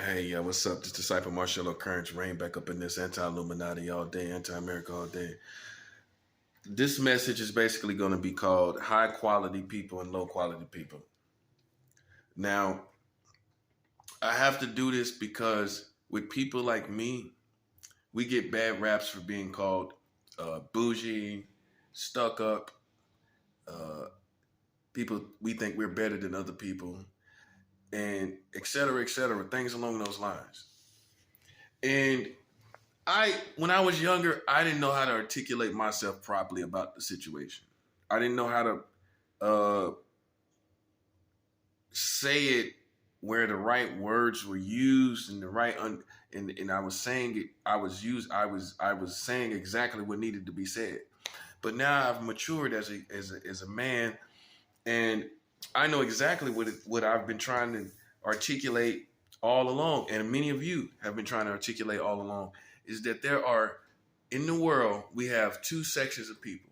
Hey, what's up? This Disciple Marshall Occurrence, rain back up in this anti-Illuminati all day, anti-America all day. This message is basically going to be called high quality people and low quality people. Now, I have to do this because with people like me, we get bad raps for being called bougie, stuck up, uh, people, we think we're better than other people, and et cetera, things along those lines. And when I was younger, I didn't know how to articulate myself properly about the situation. I didn't know how to say it where the right words were used and the right and I was saying it. I was saying exactly what needed to be said. But now I've matured as a man, and I know exactly what I've been trying to articulate all along, and many of you have been trying to articulate all along, is that there are in the world we have two sections of people: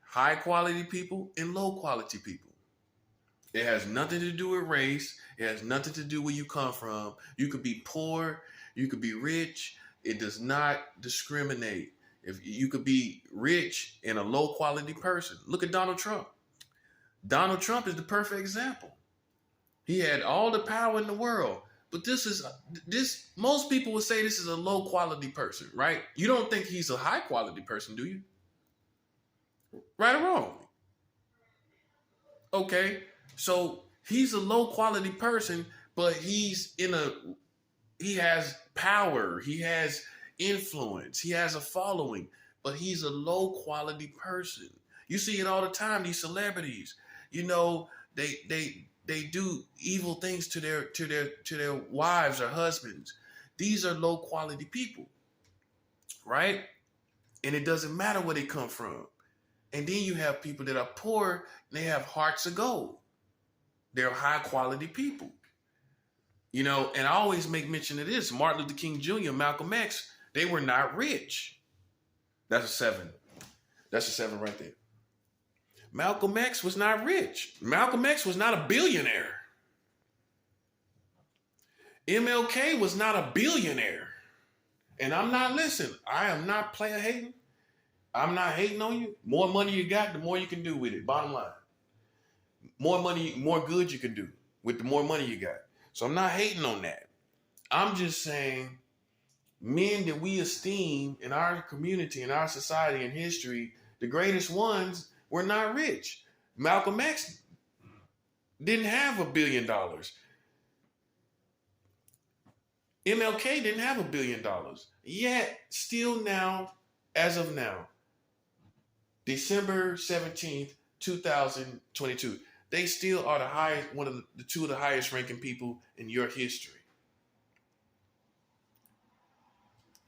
high quality people and low quality people. It has nothing to do with race. It has nothing to do where you come from. You could be poor, you could be rich. It does not discriminate. If you could be rich and a low quality person. Look at Donald Trump. Donald Trump is the perfect example. He had all the power in the world, but this most people would say this is a low quality person, right? You don't think he's a high quality person, do you? Right or wrong? Okay. So he's a low quality person, but he has power, he has influence, he has a following, but he's a low quality person. You see it all the time, these celebrities, you know, they do evil things to their wives or husbands. These are low quality people, right? And it doesn't matter where they come from. And then you have people that are poor, and they have hearts of gold. They're high quality people. You know, and I always make mention of this. Martin Luther King Jr., Malcolm X, they were not rich. That's a seven. That's a seven right there. Malcolm X was not rich. Malcolm X was not a billionaire. MLK was not a billionaire. And I'm not, listen, I am not player hating. I'm not hating on you. More money you got, the more you can do with it. Bottom line. More money, more good you can do with the more money you got. So I'm not hating on that. I'm just saying men that we esteem in our community, in our society, in history, the greatest ones were not rich. Malcolm X didn't have $1 billion. MLK didn't have $1 billion. Yet, still now, as of now, December 17th, 2022, they still are the highest, one of the two of the highest ranking people in your history.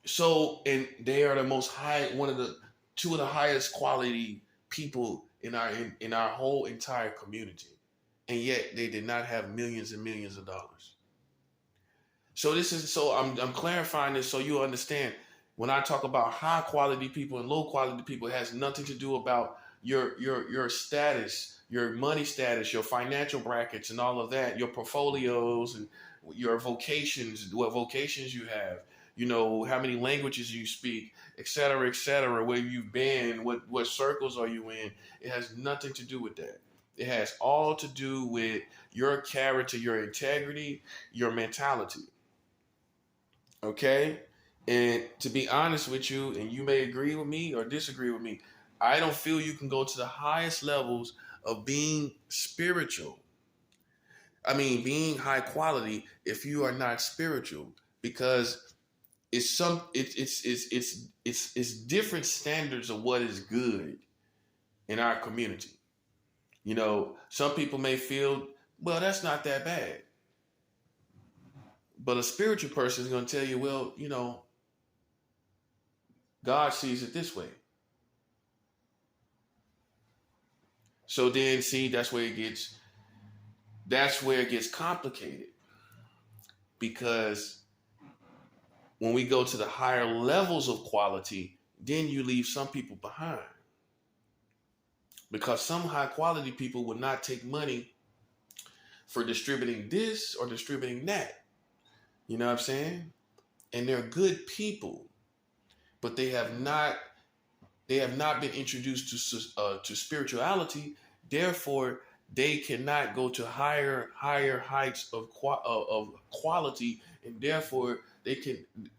So, and they are the most high, one of the two of the highest quality people in our whole entire community. And yet they did not have millions and millions of dollars. So I'm clarifying this so you understand. When I talk about high quality people and low quality people, it has nothing to do about your status, your money status, your financial brackets and all of that, your portfolios and your vocations, what vocations you have, you know, how many languages you speak, et cetera, where you've been, what circles are you in. It has nothing to do with that. It has all to do with your character, your integrity, your mentality. Okay? And to be honest with you, and you may agree with me or disagree with me, I don't feel you can go to the highest levels of being spiritual. I mean, being high quality if you are not spiritual, because it's different standards of what is good in our community. You know, some people may feel, well, that's not that bad. But a spiritual person is going to tell you, well, you know, God sees it this way. So then, see, that's where it gets complicated, because when we go to the higher levels of quality, then you leave some people behind, because some high quality people will not take money for distributing this or distributing that. You know what I'm saying? And they're good people, but they have not been introduced to spirituality. Therefore, they cannot go to higher heights of quality, and therefore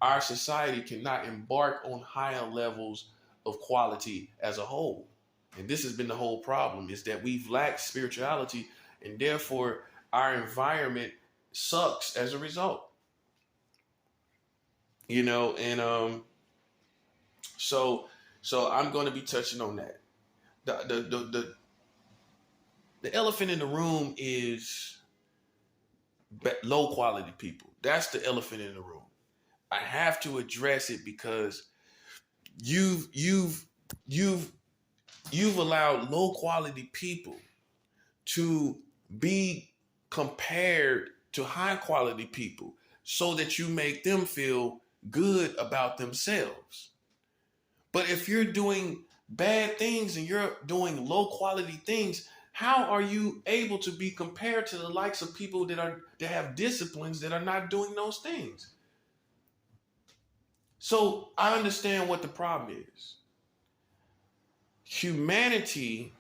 our society cannot embark on higher levels of quality as a whole. And this has been the whole problem, is that we've lacked spirituality, and therefore our environment sucks as a result. And so I'm going to be touching on that. The elephant in the room is low quality people. That's the elephant in the room. I have to address it because you've allowed low quality people to be compared to high quality people so that you make them feel good about themselves. But if you're doing bad things and you're doing low quality things, how are you able to be compared to the likes of people that have disciplines that are not doing those things? So I understand what the problem is. Humanity,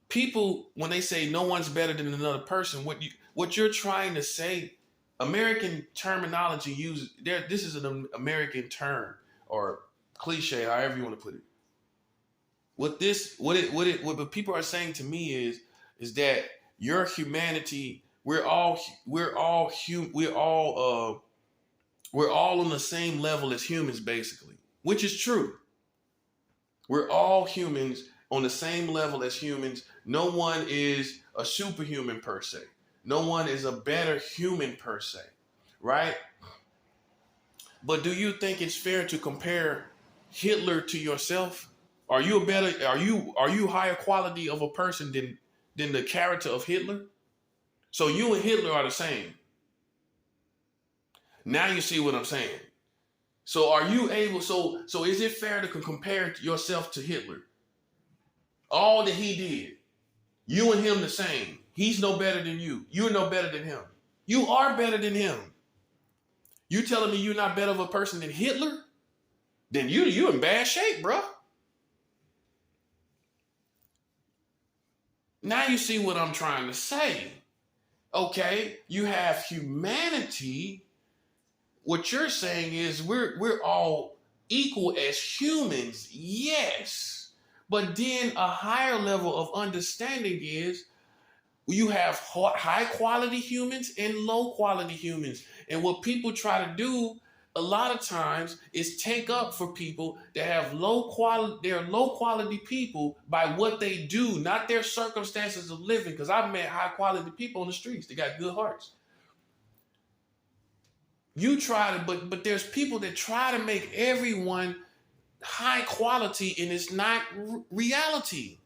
people, when they say no one's better than another person, what you're trying to say, American terminology uses there. This is an American term or cliche, however you want to put it. What people are saying to me is that your humanity, we're all on the same level as humans, basically, which is true. We're all humans on the same level as humans. No one is a superhuman per se. No one is a better human per se, right? But do you think it's fair to compare Hitler to yourself? Are you higher quality of a person than the character of Hitler? So you and Hitler are the same. Now you see what I'm saying. So are you able? So is it fair to compare yourself to Hitler? All that he did, you and him the same. He's no better than you. You're no better than him. You are better than him. You telling me you're not better of a person than Hitler? Then you in bad shape, bro. Now you see what I'm trying to say. Okay, you have humanity. What you're saying is we're all equal as humans, yes. But then a higher level of understanding is you have high quality humans and low quality humans. And what people try to do a lot of times is take up for people that have low quality, they're low quality people by what they do, not their circumstances of living. Because I've met high quality people on the streets. They got good hearts. You try to, but there's people that try to make everyone high quality, and it's not reality.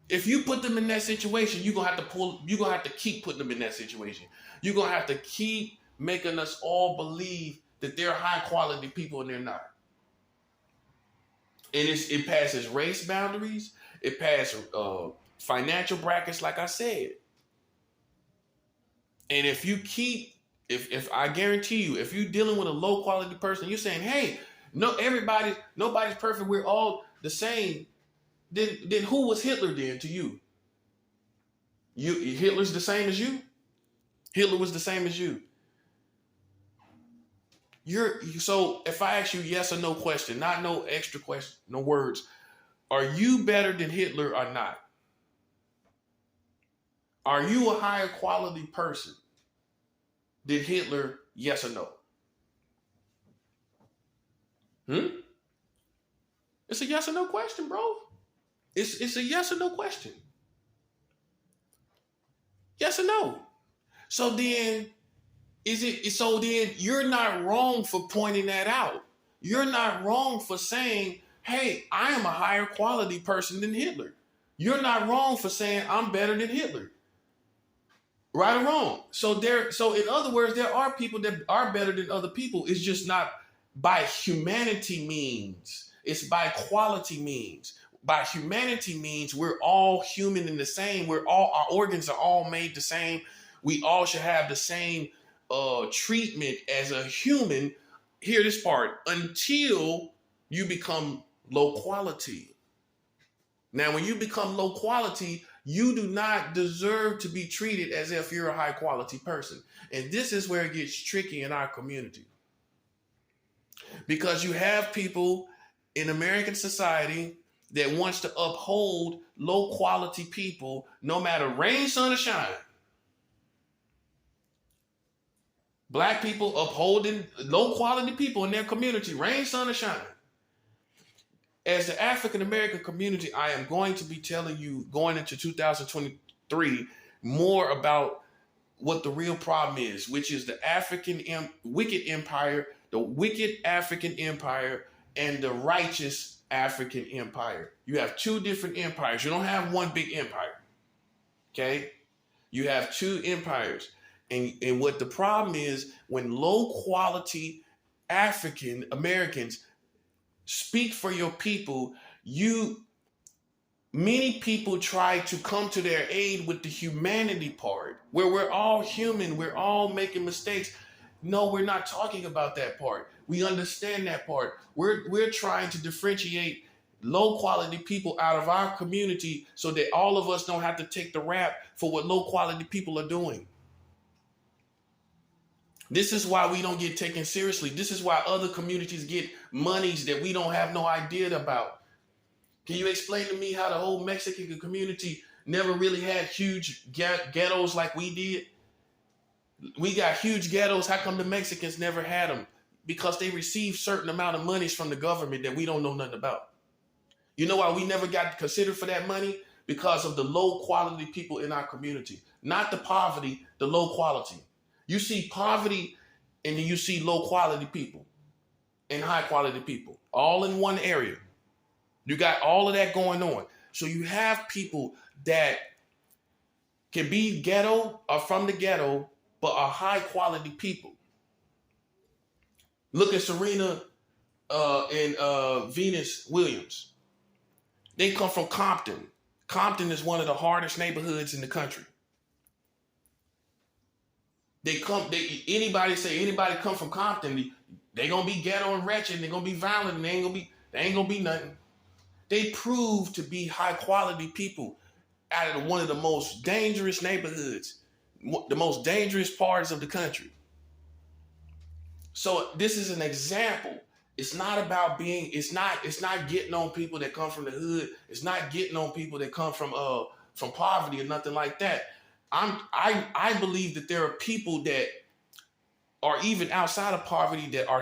If you put them in that situation, you're gonna have to keep putting them in that situation. You're gonna have to keep making us all believe that they're high quality people and they're not. And it passes race boundaries, it passes financial brackets, like I said. And if I guarantee you, if you're dealing with a low quality person, you're saying, hey, nobody's perfect, we're all the same. Then who was Hitler then to you? Hitler's the same as you? Hitler was the same as you. So if I ask you yes or no question, not no extra question, no words, are you better than Hitler or not? Are you a higher quality person than Hitler, yes or no? It's a yes or no question, bro. It's a yes or no question. Yes or no. So then you're not wrong for pointing that out. You're not wrong for saying, hey, I am a higher quality person than Hitler. You're not wrong for saying I'm better than Hitler. Right or wrong. So in other words, there are people that are better than other people. It's just not by humanity means. It's by quality means. By humanity means we're all human and the same. Our organs are all made the same. We all should have the same treatment as a human. Hear this part, until you become low quality. Now, when you become low quality, you do not deserve to be treated as if you're a high quality person. And this is where it gets tricky in our community. Because you have people in American society that wants to uphold low quality people no matter rain, sun, or shine. Black people upholding low quality people in their community, rain, sun, or shine. As the African American community, I am going to be telling you going into 2023 more about what the real problem is, which is the wicked empire, the wicked African empire, and the righteous African empire. You have two different empires. You don't have one big empire. Okay? You have two empires. And what the problem is, when low quality African Americans speak for your people, many people try to come to their aid with the humanity part, where we're all human, we're all making mistakes. No, we're not talking about that part. We understand that part. We're trying to differentiate low quality people out of our community so that all of us don't have to take the rap for what low quality people are doing. This is why we don't get taken seriously. This is why other communities get monies that we don't have no idea about. Can you explain to me how the whole Mexican community never really had huge ghettos like we did? We got huge ghettos. How come the Mexicans never had them? Because they received certain amount of monies from the government that we don't know nothing about. You know why we never got considered for that money? Because of the low quality people in our community. Not the poverty, the low quality. You see poverty and then you see low quality people and high quality people all in one area. You got all of that going on. So you have people that can be ghetto or from the ghetto, but are high quality people. Look at Serena and Venus Williams. They come from Compton. Compton is one of the hardest neighborhoods in the country. Anybody come from Compton, they gonna be ghetto and wretched, they're gonna be violent, and they ain't gonna be nothing. They prove to be high quality people out of one of the most dangerous neighborhoods, the most dangerous parts of the country. So this is an example. It's not about it's not getting on people that come from the hood. It's not getting on people that come from poverty or nothing like that. I believe that there are people that are even outside of poverty that are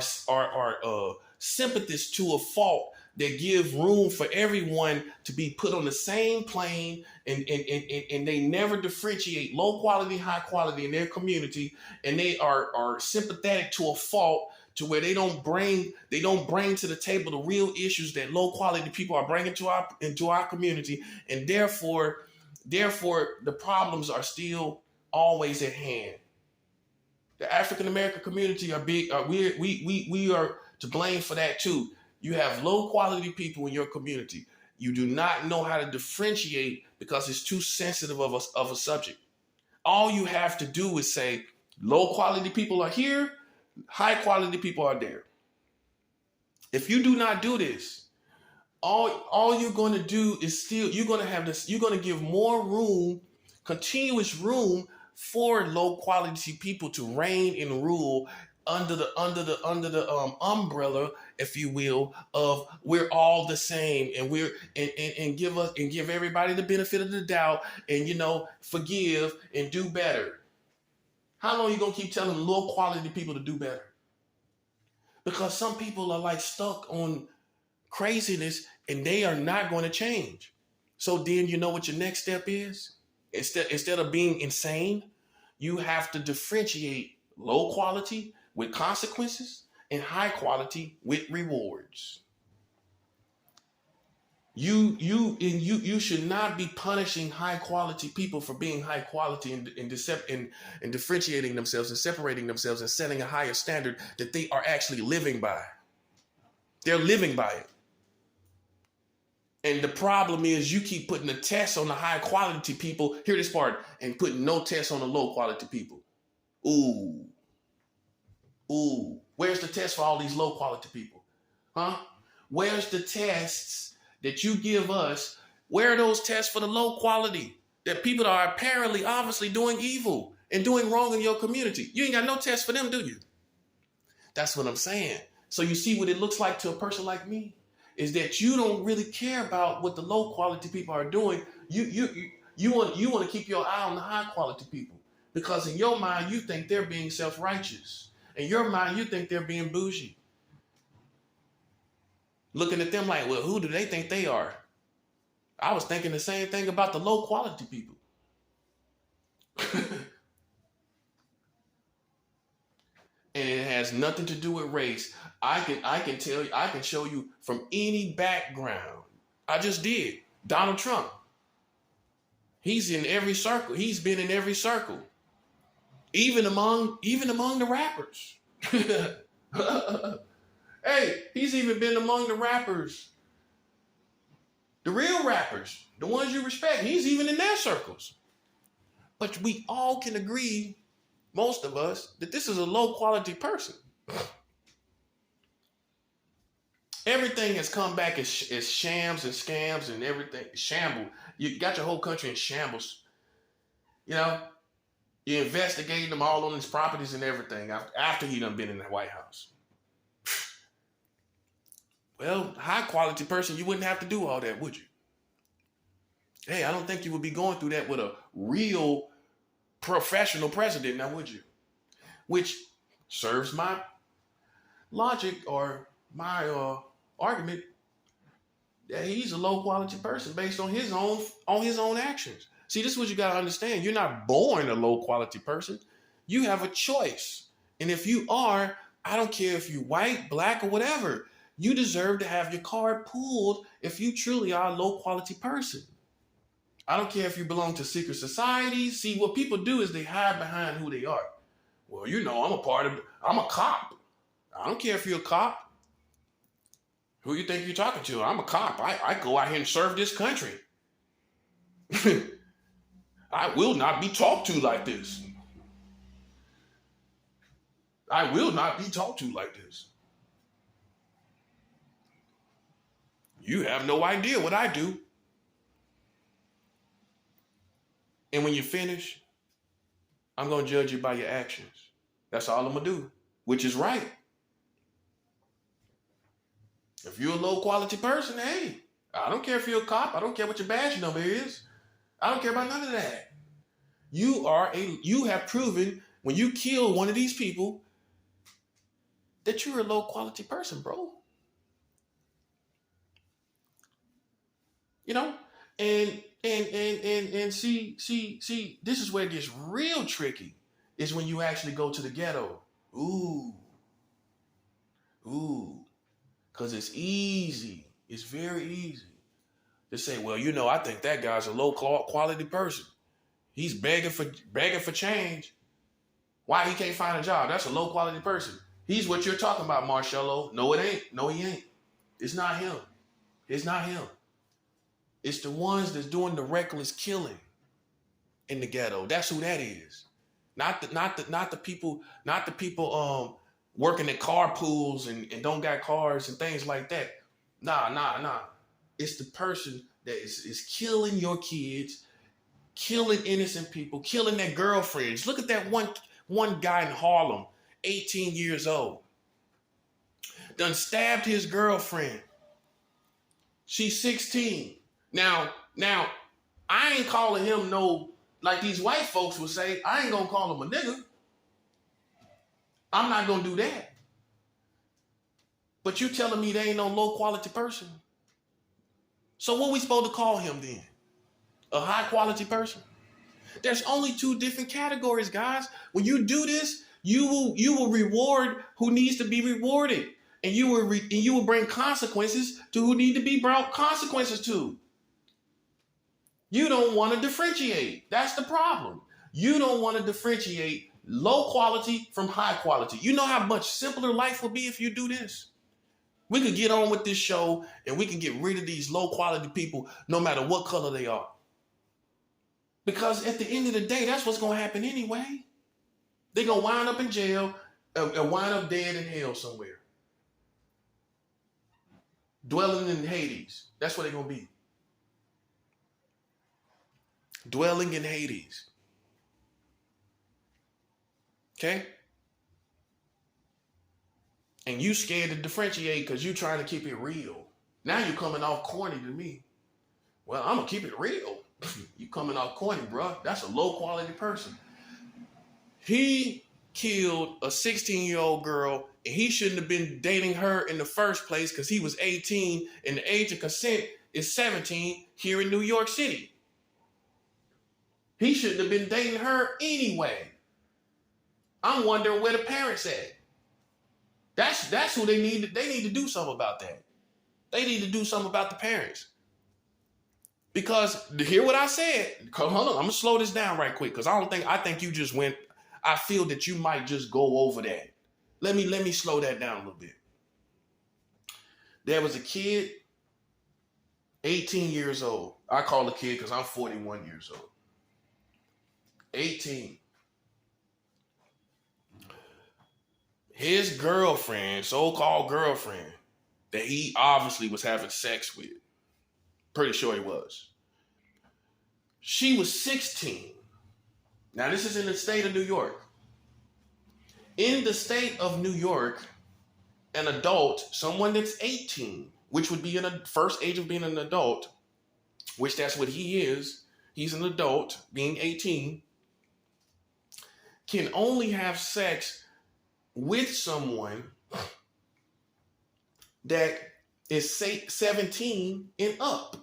sympathists to a fault, that give room for everyone to be put on the same plane, and they never differentiate low quality, high quality in their community, and they are sympathetic to a fault, to where they don't bring to the table the real issues that low quality people are bringing into our community, and therefore the problems are still always at hand. The African American community are big. We are to blame for that too. You have low quality people in your community. You do not know how to differentiate because it's too sensitive of a subject. All you have to do is say low quality people are here, high quality people are there. If you do not do this, all you're going to do is you're going to give more room, continuous room for low quality people to reign and rule under the umbrella, if you will, of we're all the same, and give everybody the benefit of the doubt, and forgive and do better. How long are you gonna keep telling low quality people to do better? Because some people are like stuck on craziness and they are not going to change. So then you know what your next step is? Instead of being insane, you have to differentiate low quality with consequences and high quality with rewards. You should not be punishing high quality people for being high quality and differentiating themselves and separating themselves and setting a higher standard that they are actually living by. They're living by it. And the problem is you keep putting the test on the high quality people. Hear this part, and putting no test on the low quality people. Ooh. Ooh. Where's the test for all these low quality people? Huh? Where's the tests that you give us? Where are those tests for the low quality? That people that are apparently, obviously doing evil and doing wrong in your community. You ain't got no test for them, do you? That's what I'm saying. So you see what it looks like to a person like me? Is that you don't really care about what the low quality people are doing. You want to keep your eye on the high quality people. Because in your mind, you think they're being self-righteous. In your mind, you think they're being bougie. Looking at them like, well, who do they think they are? I was thinking the same thing about the low quality people. And it has nothing to do with race. I can tell you, I can show you from any background. I just did. Donald Trump. He's in every circle. He's been in every circle. Even among the rappers. Hey, he's even been among the rappers. The real rappers, the ones you respect. He's even in their circles. But we all can agree, most of us, that this is a low quality person. Everything has come back as shams and scams and everything. Shamble. You got your whole country in shambles. You know, you're investigating them all on his properties and everything after he done been in the White House. Well, high quality person, you wouldn't have to do all that, would you? Hey, I don't think you would be going through that with a real professional president, now would you? Which serves my logic or my argument that he's a low quality person based on his own actions. See, this is what you got to understand. You're not born a low quality person. You have a choice. And if you are, I don't care if you're white, black, or whatever, you deserve to have your card pulled if you truly are a low quality person. I don't care if you belong to secret societies. See, what people do is they hide behind who they are. Well, you know, I'm a cop. I don't care if you're a cop. Who you think you're talking to? I'm a cop. I go out here and serve this country. I will not be talked to like this. I will not be talked to like this. You have no idea what I do. And when you finish, I'm going to judge you by your actions. That's all I'm going to do, which is right. If you're a low quality person, hey, I don't care if you're a cop. I don't care what your badge number is. I don't care about none of that. You have proven when you kill one of these people that you're a low quality person, bro. You know, and see, this is where it gets real tricky, is when you actually go to the ghetto. Ooh. Because it's easy. It's very easy to say, well, you know, I think that guy's a low quality person. He's begging for change. Why he can't find a job? That's a low quality person. He's what you're talking about, Marcello. No, it ain't. No, he ain't. It's not him. It's not him. It's the ones that's doing the reckless killing in the ghetto. That's who that is. Not the people working at car pools and don't got cars and things like that. Nah. It's the person that is killing your kids, killing innocent people, killing their girlfriends. Look at that one guy in Harlem, 18 years old. Done stabbed his girlfriend. She's 16. Now, I ain't calling him no, like these white folks would say, I ain't gonna call him a nigga. I'm not gonna do that. But you telling me they ain't no low quality person. So what we supposed to call him then? A high quality person? There's only two different categories, guys. When you do this, you will reward who needs to be rewarded. And you will bring consequences to who need to be brought consequences to. You don't want to differentiate. That's the problem. You don't want to differentiate low quality from high quality. You know how much simpler life will be if you do this? We could get on with this show and we can get rid of these low quality people no matter what color they are. Because at the end of the day, that's what's going to happen anyway. They're going to wind up in jail and wind up dead in hell somewhere. Dwelling in Hades. That's what they're going to be. Dwelling in Hades. Okay? And you scared to differentiate because you trying to keep it real. Now you're coming off corny to me. Well, I'm going to keep it real. You coming off corny, bro. That's a low quality person. He killed a 16-year-old girl, and he shouldn't have been dating her in the first place because he was 18 and the age of consent is 17 here in New York City. He shouldn't have been dating her anyway. I'm wondering where the parents at. That's who they need. They need to do something about that. They need to do something about the parents. Because to hear what I said, hold on, I'm gonna slow this down right quick because I think you just went. I feel that you might just go over that. Let me slow that down a little bit. There was a kid, 18 years old. I call a kid because I'm 41 years old. 18. His girlfriend, so-called girlfriend, that he obviously was having sex with. Pretty sure he was. She was 16. Now, this is in the state of New York. In the state of New York, an adult, someone that's 18, which would be in the first age of being an adult, which that's what he is. He's an adult, being 18, can only have sex with someone that is 17 and up.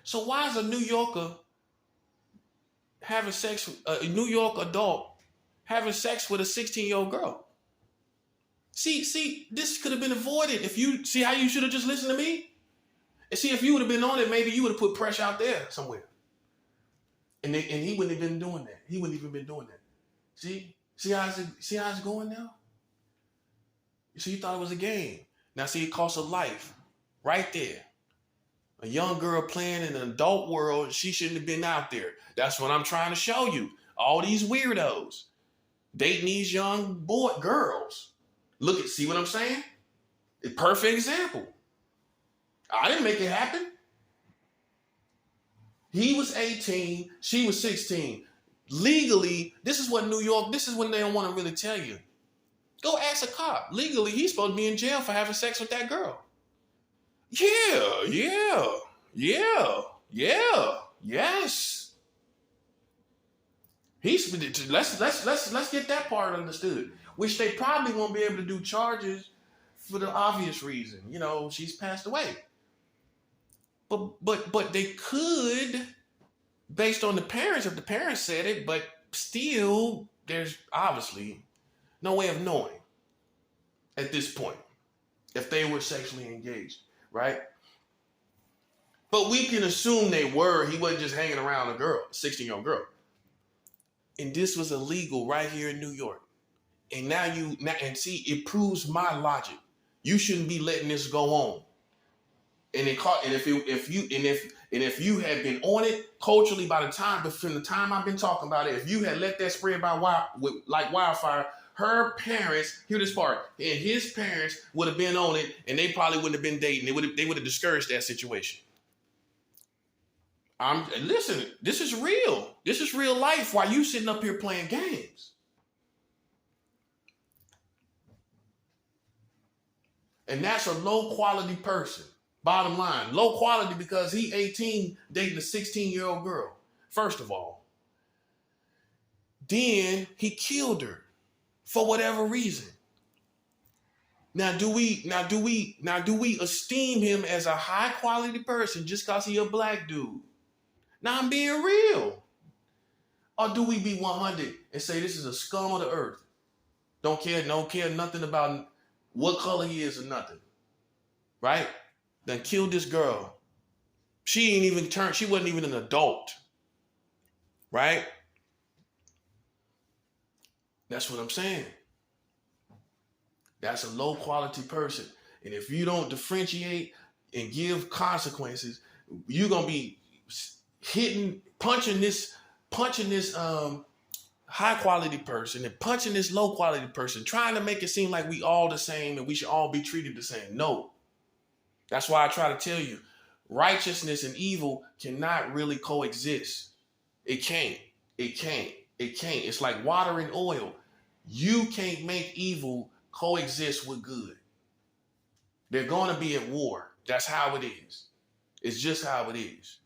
So why is a New Yorker having sex, a New York adult having sex with a 16-year-old girl? See, this could have been avoided if you, see how you should have just listened to me? And see, if you would have been on it, maybe you would have put pressure out there somewhere. And he wouldn't have been doing that. He wouldn't even been doing that. See how it's going now? So you thought it was a game. Now see, it costs a life right there. A young girl playing in an adult world, she shouldn't have been out there. That's what I'm trying to show you. All these weirdos dating these young girls. See what I'm saying? A perfect example. I didn't make it happen. He was 18, she was 16. Legally, this is what New York, this is when they don't want to really tell you. Go ask a cop. Legally, he's supposed to be in jail for having sex with that girl. Yes. Let's get that part understood. Which they probably won't be able to do charges for the obvious reason. You know, she's passed away. But they could, based on the parents, if the parents said it, but still, there's obviously no way of knowing at this point if they were sexually engaged, right? But we can assume they were. He wasn't just hanging around a girl, a 16-year-old girl. And this was illegal right here in New York. And and see, it proves my logic. You shouldn't be letting this go on. And if you had been on it culturally from the time I've been talking about it, if you had let that spread like wildfire, her parents, hear this part, and his parents would have been on it, and they probably wouldn't have been dating. They would have discouraged that situation. Listen, this is real. This is real life. While you sitting up here playing games. And that's a low quality person. Bottom line, low quality because he 18 dating a 16-year-old girl. First of all. Then he killed her for whatever reason. Now do we esteem him as a high quality person just because he a black dude? Now I'm being real. Or do we be 100 and say this is a scum of the earth? Don't care nothing about what color he is or nothing. Right? Then killed this girl. She wasn't even an adult. Right? That's what I'm saying. That's a low quality person. And if you don't differentiate and give consequences, you're gonna be punching this high quality person and punching this low quality person, trying to make it seem like we all the same and we should all be treated the same. No. That's why I try to tell you, righteousness and evil cannot really coexist. It can't. It can't. It can't. It's like water and oil. You can't make evil coexist with good. They're going to be at war. That's how it is. It's just how it is.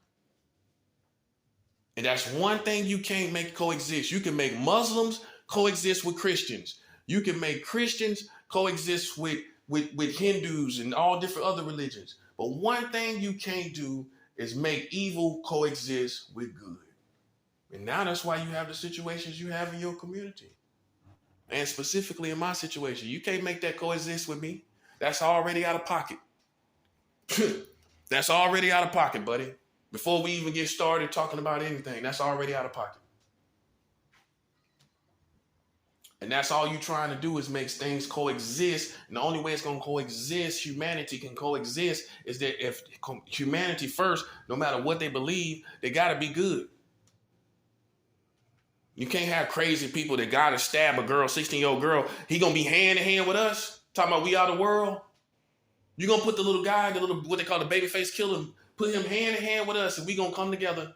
And that's one thing you can't make coexist. You can make Muslims coexist with Christians. You can make Christians coexist with Hindus and all different other religions. But one thing you can't do is make evil coexist with good. And now that's why you have the situations you have in your community. And specifically in my situation, you can't make that coexist with me. That's already out of pocket. That's already out of pocket, buddy. Before we even get started talking about anything, that's already out of pocket. And that's all you're trying to do is make things coexist. And the only way it's going to coexist, humanity can coexist, is that if humanity first, no matter what they believe, they got to be good. You can't have crazy people that got to stab a girl, 16-year-old girl. He going to be hand in hand with us, talking about we are the world. You're going to put the little guy, the little, what they call the babyface killer, put him hand in hand with us, and we're going to come together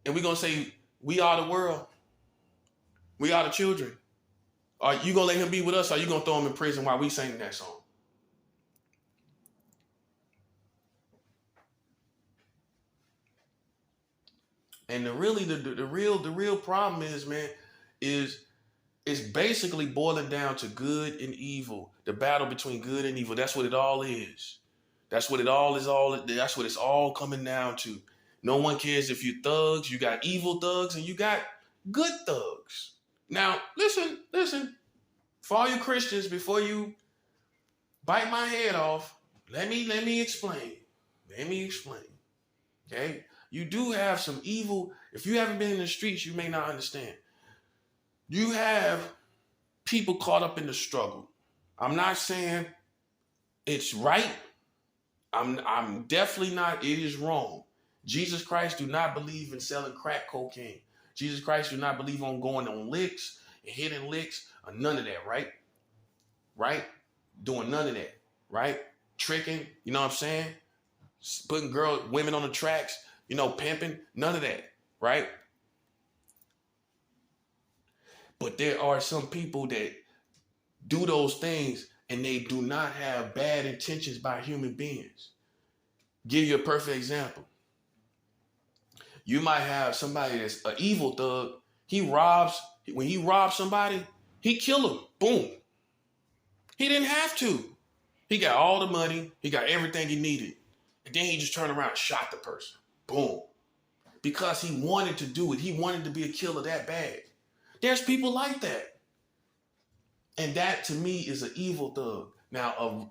and we're going to say, we are the world. We are the children. Are you going to let him be with us, or are you going to throw him in prison while we sing that song? And the real problem is, man, is it's basically boiling down to good and evil. The battle between good and evil. That's what it all is. That's what it all is. That's what it's all coming down to. No one cares if you're thugs. You got evil thugs and you got good thugs. Now, listen. For all you Christians, before you bite my head off, let me explain. Okay? You do have some evil. If you haven't been in the streets, you may not understand. You have people caught up in the struggle. I'm not saying it's right. I'm definitely not. It is wrong. Jesus Christ do not believe in selling crack cocaine. Jesus Christ do not believe on going on licks and hitting licks or none of that, right? Right? Doing none of that, right? Tricking, you know what I'm saying? Putting women on the tracks, pimping, none of that, right? But there are some people that do those things and they do not have bad intentions by human beings. Give you a perfect example. You might have somebody that's an evil thug. When he robs somebody, he kill him. Boom. He didn't have to. He got all the money. He got everything he needed. And then he just turned around and shot the person. Boom. Because he wanted to do it. He wanted to be a killer that bad. There's people like that. And that, to me, is an evil thug. Now,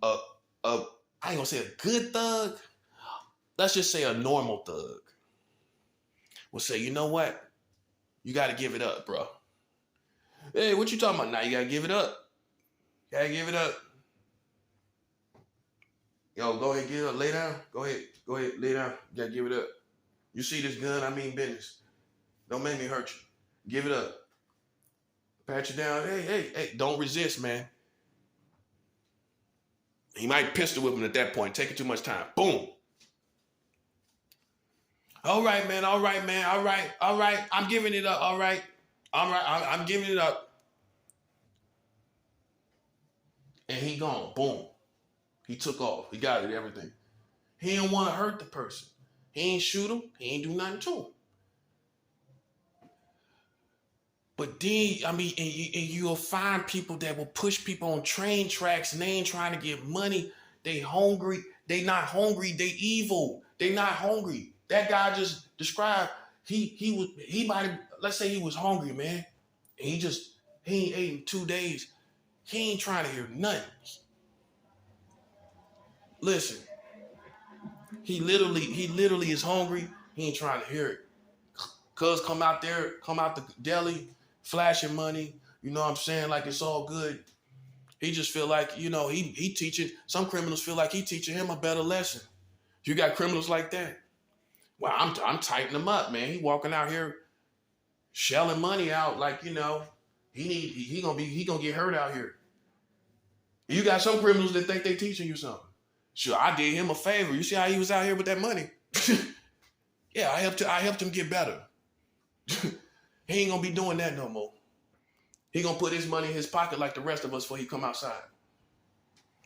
I ain't going to say a good thug. Let's just say a normal thug will say, you know what? You got to give it up, bro. Hey, what you talking about? Now you got to give it up. Gotta give it up. Yo, go ahead, give it up. Lay down. Go ahead, lay down. You gotta give it up. You see this gun? I mean business. Don't make me hurt you. Give it up. Pat you down. Hey. Don't resist, man. He might pistol whip him at that point. Taking too much time. Boom. All right, man. All right. I'm giving it up. All right. I'm giving it up. And he gone. Boom. He took off. He got it, everything. He didn't want to hurt the person. He ain't shoot him. He ain't do nothing to him. But then, and you'll find people that will push people on train tracks and they ain't trying to get money. They hungry. They not hungry. They evil. They not hungry. That guy just described, let's say he was hungry, man. And he ain't ate in 2 days. He ain't trying to hear nothing. Listen, he literally is hungry. He ain't trying to hear it. Cuz come out the deli, flashing money. You know what I'm saying? Like it's all good. He just feel like, you know, he teaching, some criminals feel like he teaching him a better lesson. You got criminals like that. Well, I'm tightening him up, man. He walking out here shelling money out like, you know, he gonna get hurt out here. You got some criminals that think they teaching you something. Sure, I did him a favor. You see how he was out here with that money? Yeah, I helped him get better. He ain't gonna be doing that no more. He gonna put his money in his pocket like the rest of us before he come outside.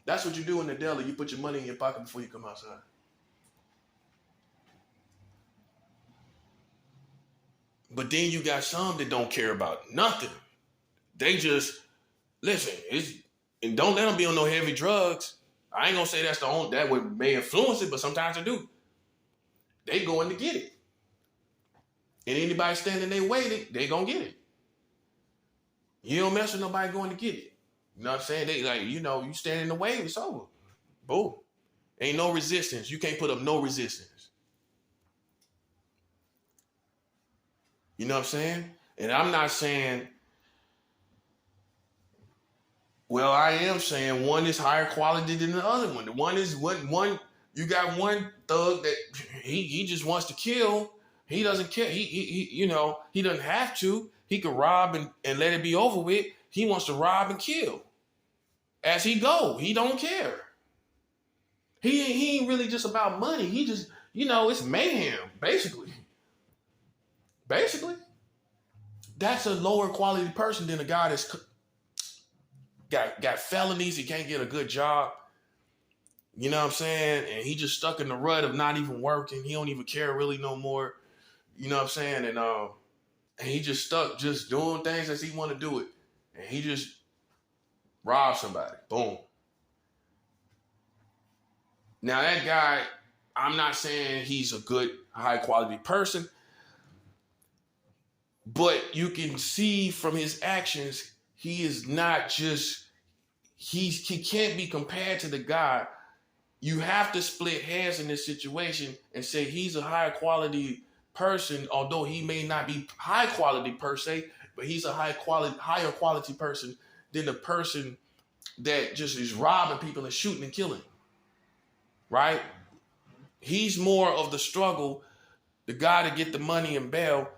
That's what you do in the deli. You put your money in your pocket before you come outside. But then you got some that don't care about nothing. They just listen. And don't let them be on no heavy drugs. I ain't gonna say that's the only that would may influence it, but sometimes it do. They going to get it, and anybody standing their way, they gonna get it. You don't mess with nobody going to get it. You know what I'm saying? They like, you know, you stand in the way, it's over. Boom. Ain't no resistance. You can't put up no resistance. You know what I'm saying? And I'm not saying, well, I am saying one is higher quality than the other one. The one is one you got one thug that he just wants to kill. He doesn't care. He you know, he doesn't have to. He could rob and let it be over with. He wants to rob and kill. As he go, he don't care. He ain't really just about money. He just, you know, it's mayhem, basically. Basically. That's a lower quality person than a guy that's got felonies. He can't get a good job. You know what I'm saying? And he just stuck in the rut of not even working. He don't even care really no more. You know what I'm saying? And he just stuck just doing things as he want to do it. And he just robbed somebody. Boom. Now that guy, I'm not saying he's a good, high quality person, but you can see from his actions, he is not just, he can't be compared to the guy. You have to split hairs in this situation and say he's a higher quality person, although he may not be high quality per se, but he's a higher quality person than the person that just is robbing people and shooting and killing. Right? He's more of the struggle, the guy to get the money and bail,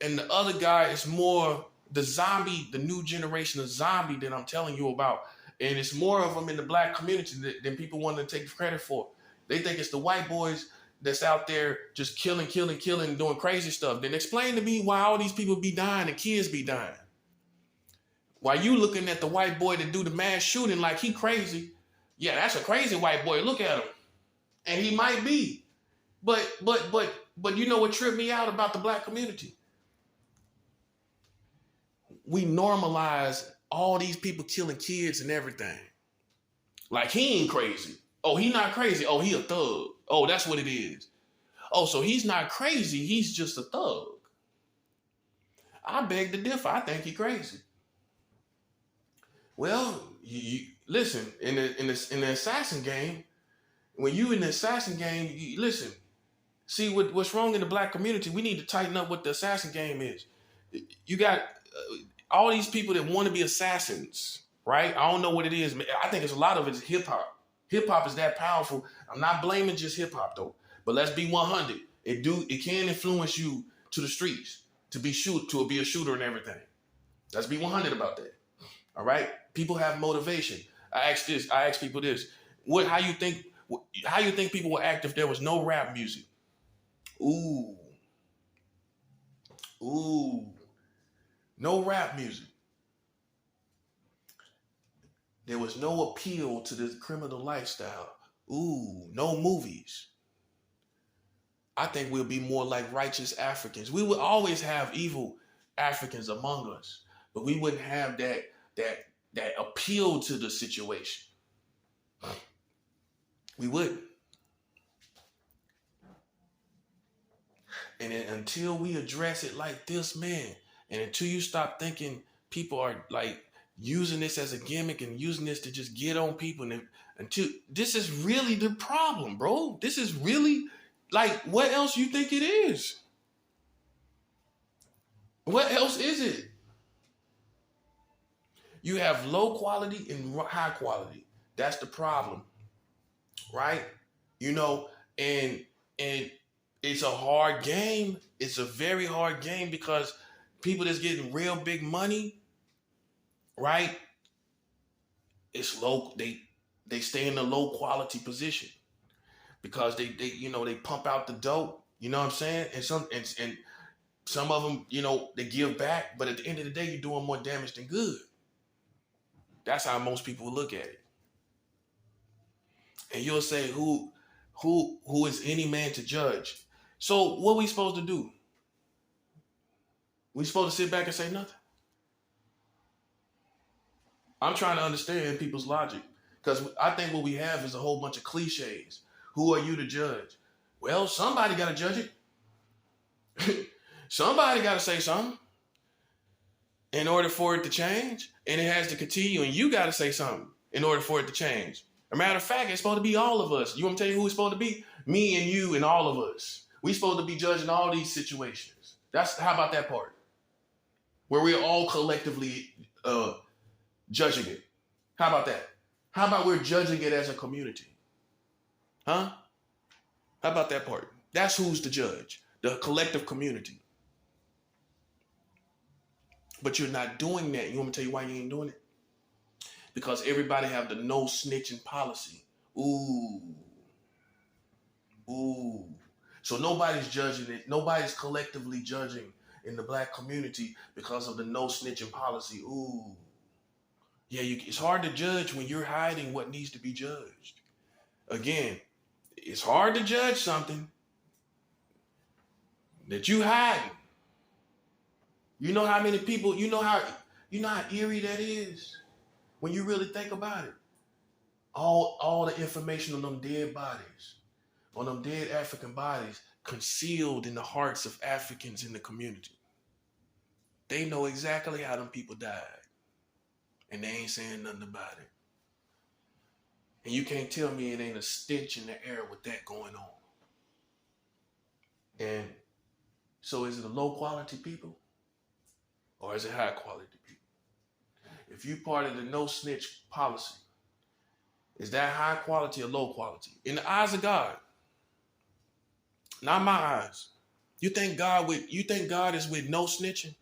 and the other guy is more the zombie, the new generation of zombie that I'm telling you about. And it's more of them in the black community than people want to take credit for. They think it's the white boys that's out there just killing, doing crazy stuff. Then explain to me why all these people be dying and kids be dying. While you looking at the white boy that do the mass shooting like he crazy. Yeah, that's a crazy white boy. Look at him. And he might be. But you know what tripped me out about the black community? We normalize all these people killing kids and everything. Like he ain't crazy. Oh, he not crazy. Oh, he a thug. Oh, that's what it is. Oh, so he's not crazy. He's just a thug. I beg to differ. I think he crazy. Well, you listen, in the assassin game, when you in the assassin game, listen, see what's wrong in the black community. We need to tighten up what the assassin game is. You got all these people that want to be assassins, right? I don't know what it is. I think it's a lot of it is hip hop. Hip hop is that powerful. I'm not blaming just hip hop though, but let's be 100. It can influence you to the streets to be a shooter and everything. Let's be 100 about that. All right. People have motivation. I ask people this. How you think people would act if there was no rap music? Ooh. No rap music. There was no appeal to the criminal lifestyle. Ooh, no movies. I think we'll be more like righteous Africans. We would always have evil Africans among us, but we wouldn't have that appeal to the situation. We wouldn't. And then until we address it like this, man, and until you stop thinking people are like using this as a gimmick and using this to just get on people, and until this is really the problem, bro. This is really like, what else you think it is? What else is it? You have low quality and high quality. That's the problem, right? You know, and and it's a hard game. It's a very hard game because people that's getting real big money, right? It's low. They stay in a low quality position because they pump out the dope. You know what I'm saying? And some of them, they give back, but at the end of the day, you're doing more damage than good. That's how most people look at it. And you'll say, who is any man to judge? So what we supposed to do? We supposed to sit back and say nothing? I'm trying to understand people's logic because I think what we have is a whole bunch of cliches. Who are you to judge? Well, somebody got to judge it. Somebody got to say something in order for it to change, and it has to continue, and you got to say something in order for it to change. A matter of fact, it's supposed to be all of us. You want me to tell you who it's supposed to be? Me and you and all of us. We supposed to be judging all these situations. How about that part? Where we're all collectively judging it. How about that? How about we're judging it as a community? Huh? How about that part? That's who's the judge, the collective community. But you're not doing that. You want me to tell you why you ain't doing it? Because everybody have the no snitching policy. Ooh. So nobody's judging it. Nobody's collectively judging in the black community because of the no snitching policy. Ooh. Yeah, it's hard to judge when you're hiding what needs to be judged. Again, it's hard to judge something that you hiding. You know how many people, you know how eerie that is when you really think about it. All the information on them dead bodies, on them dead African bodies, concealed in the hearts of Africans in the community. They know exactly how them people died. And they ain't saying nothing about it. And you can't tell me it ain't a stench in the air with that going on. And so is it a low quality people? Or is it high quality people? If you part of the no snitch policy, is that high quality or low quality? In the eyes of God, not my eyes. You think God is with no snitching?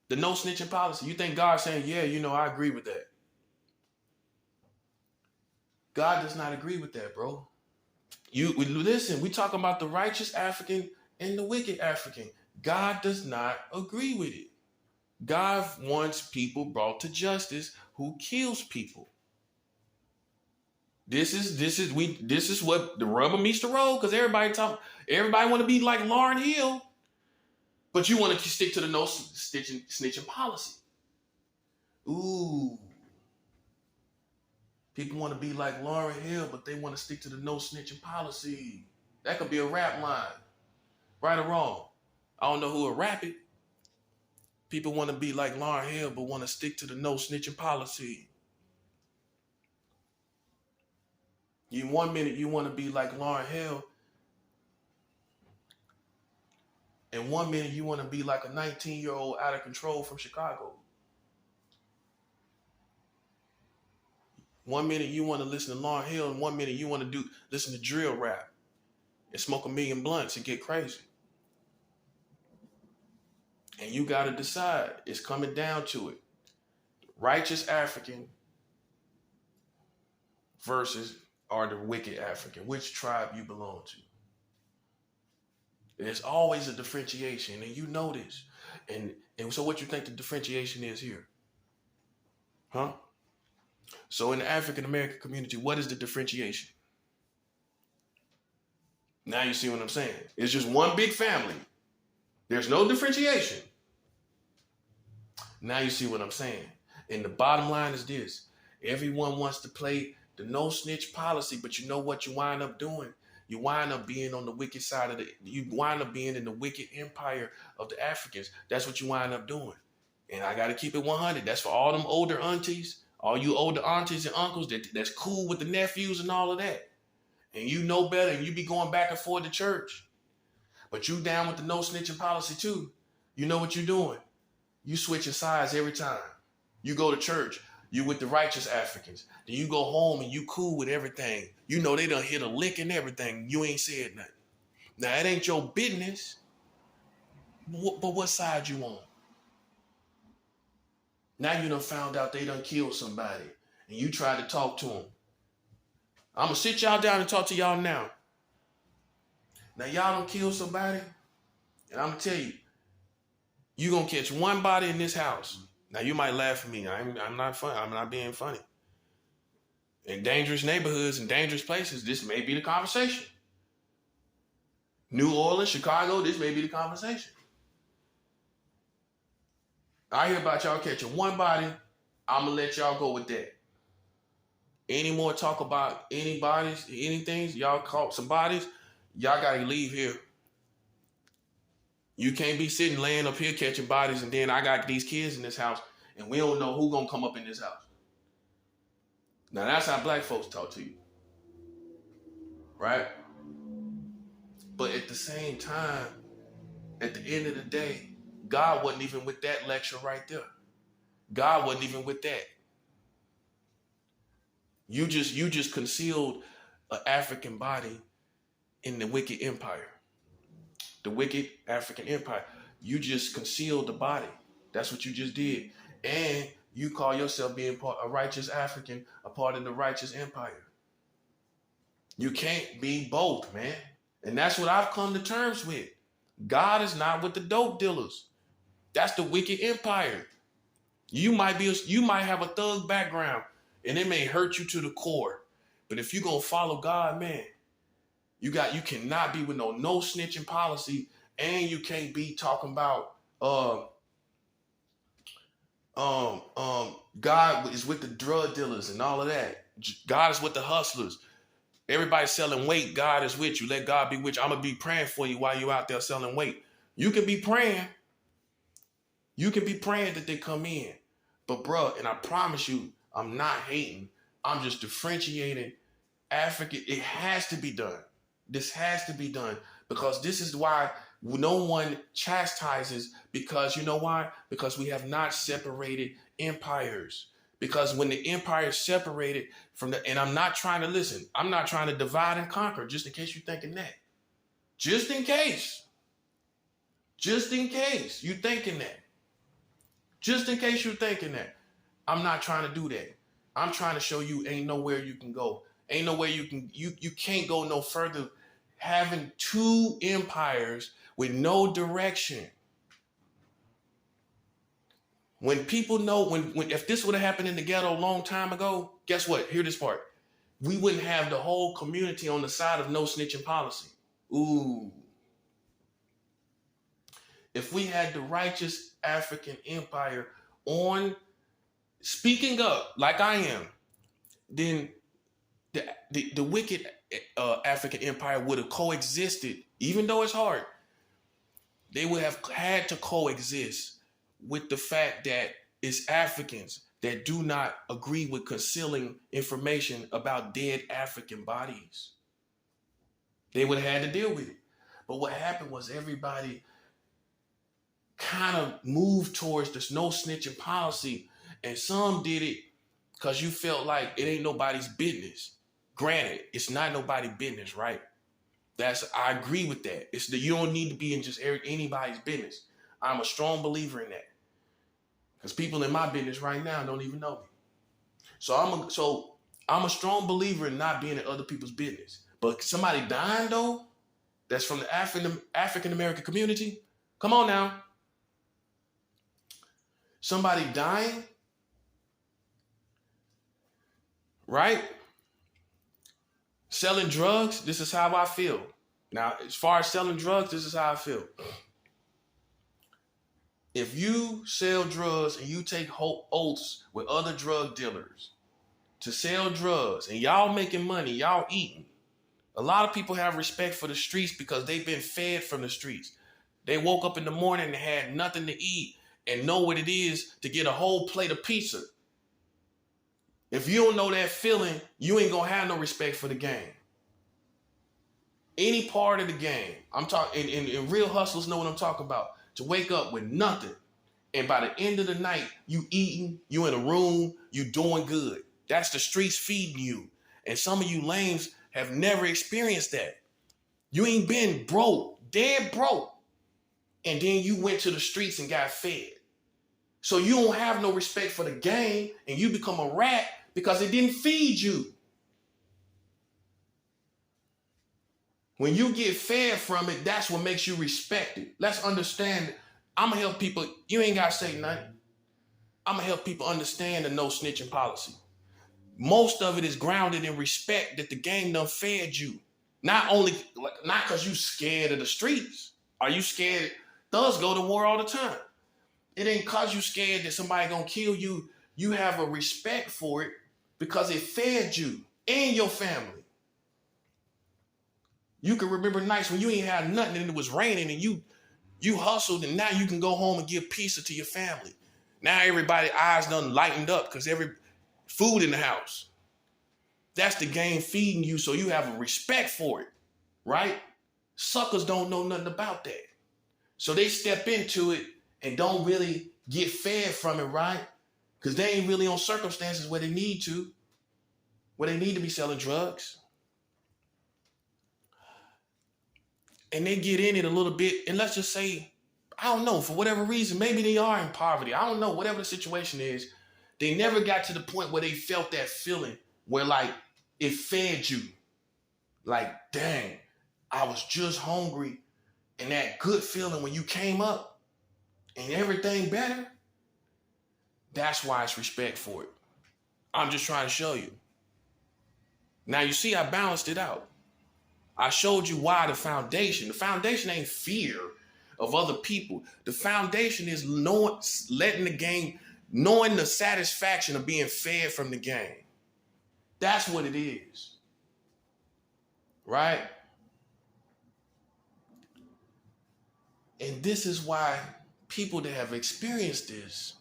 The no snitching policy. You think God's saying, yeah, I agree with that. God does not agree with that, bro. Listen, we talking about the righteous African and the wicked African. God does not agree with it. God wants people brought to justice who kills people. This is what the rubber meets the road, because everybody want to be like Lauryn Hill, but you want to stick to the no snitching policy. Ooh. People want to be like Lauryn Hill, but they want to stick to the no snitching policy. That could be a rap line. Right or wrong. I don't know who will rap it. People want to be like Lauryn Hill, but want to stick to the no snitching policy. You 1 minute you want to be like Lauryn Hill, and 1 minute you want to be like a 19-year-old out of control from Chicago. 1 minute you want to listen to Lauryn Hill, and 1 minute you want to listen to drill rap and smoke 1 million blunts and get crazy. And you got to decide. It's coming down to it. Righteous African versus the wicked African. Which tribe you belong to? There's always a differentiation, and you know this. And so what you think the differentiation is here? Huh? So in the African American community, what is the differentiation? Now you see what I'm saying. It's just one big family. There's no differentiation. Now you see what I'm saying. And the bottom line is this. Everyone wants to play the no snitch policy, but you know what you wind up doing? You wind up being on the wicked side you wind up being in the wicked empire of the Africans. That's what you wind up doing. And I got to keep it 100. That's for all them older aunties, all you older aunties and uncles that's cool with the nephews and all of that. And you know better, and you be going back and forth to church. But you down with the no snitching policy too. You know what you're doing. You switching sides every time. You go to church, you with the righteous Africans. Then you go home and you cool with everything. You know they done hit a lick and everything. You ain't said nothing. Now, it ain't your business, but what side you on? Now you done found out they done killed somebody, and you tried to talk to them. I'm going to sit y'all down and talk to y'all now. Now, y'all done killed somebody, and I'm going to tell you, you going to catch one body in this house. Now, you might laugh at me. I'm not funny. I'm not being funny. In dangerous neighborhoods and dangerous places, this may be the conversation. New Orleans, Chicago, this may be the conversation. I hear about y'all catching one body. I'm going to let y'all go with that. Any more talk about any bodies, anything, y'all caught some bodies, y'all got to leave here. You can't be sitting laying up here catching bodies, and then I got these kids in this house, and we don't know who's going to come up in this house. Now, that's how black folks talk to you. Right? But at the same time, at the end of the day, God wasn't even with that lecture right there. God wasn't even with that. You just concealed an African body in the wicked empire. The wicked African empire. You just concealed the body. That's what you just did. And you call yourself being a righteous African, a part of the righteous empire. You can't be both, man. And that's what I've come to terms with. God is not with the dope dealers. That's the wicked empire. You might have a thug background, and it may hurt you to the core. But if you're gonna follow God, man, you cannot be with no snitching policy, and you can't be talking about God is with the drug dealers and all of that. God is with the hustlers. Everybody selling weight, God is with you. Let God be with you. I'm going to be praying for you while you're out there selling weight. You can be praying. You can be praying that they come in. But bro, and I promise you, I'm not hating. I'm just differentiating African. It has to be done. This has to be done because this is why no one chastises, because you know why? Because we have not separated empires. Because when the empire is separated from and I'm not trying to divide and conquer, just in case you're thinking that. Just in case you're thinking that. Just in case you're thinking that. I'm not trying to do that. I'm trying to show you ain't nowhere you can go. Ain't nowhere you can't go no further having two empires with no direction. When people know, when if this would have happened in the ghetto a long time ago, guess what? Hear this part. We wouldn't have the whole community on the side of no snitching policy. Ooh. If we had the righteous African empire on speaking up like I am, then the wicked African empire would have coexisted, even though it's hard. They would have had to coexist with the fact that it's Africans that do not agree with concealing information about dead African bodies. They would have had to deal with it. But what happened was everybody kind of moved towards this no snitching policy, and some did it because you felt like it ain't nobody's business. Granted, it's not nobody's business, right? I agree with that. It's that you don't need to be in just anybody's business. I'm a strong believer in that. Because people in my business right now don't even know me. So I'm a strong believer in not being in other people's business. But somebody dying though, that's from the African American community, come on now. Somebody dying, right? Selling drugs, this is how I feel. Now, as far as selling drugs, this is how I feel. If you sell drugs and you take oaths with other drug dealers to sell drugs and y'all making money, y'all eating, a lot of people have respect for the streets because they've been fed from the streets. They woke up in the morning and had nothing to eat and know what it is to get a whole plate of pizza. If you don't know that feeling, you ain't gonna have no respect for the game. Any part of the game, I'm talking, and real hustlers know what I'm talking about. To wake up with nothing And by the end of the night, you eating, you in a room, you doing good. That's the streets feeding you. And some of you lames have never experienced that. You ain't been broke, dead broke. And then you went to the streets and got fed. So you don't have no respect for the game and you become a rat because it didn't feed you. When you get fed from it, that's what makes you respect it. Let's understand. I'm going to help people. You ain't got to say nothing. I'm going to help people understand the no snitching policy. Most of it is grounded in respect that the game done fed you. Not because you scared of the streets. Are you scared? Thugs go to war all the time. It ain't because you scared that somebody going to kill you. You have a respect for it because it fed you and your family. You can remember nights when you ain't had nothing and it was raining and you hustled and now you can go home and give pizza to your family. Now everybody's eyes done lightened up because every food in the house. That's the game feeding you, so you have a respect for it, right? Suckers don't know nothing about that. So they step into it and don't really get fed from it, right? Because they ain't really on circumstances where they need to be selling drugs. And they get in it a little bit, and let's just say, I don't know, for whatever reason, maybe they are in poverty. I don't know, whatever the situation is, they never got to the point where they felt that feeling where like it fed you. Like, dang, I was just hungry, and that good feeling when you came up and everything better, that's why it's respect for it. I'm just trying to show you. Now you see, I balanced it out. I showed you why the foundation ain't fear of other people. The foundation is knowing the satisfaction of being fed from the game. That's what it is. Right? And this is why people that have experienced this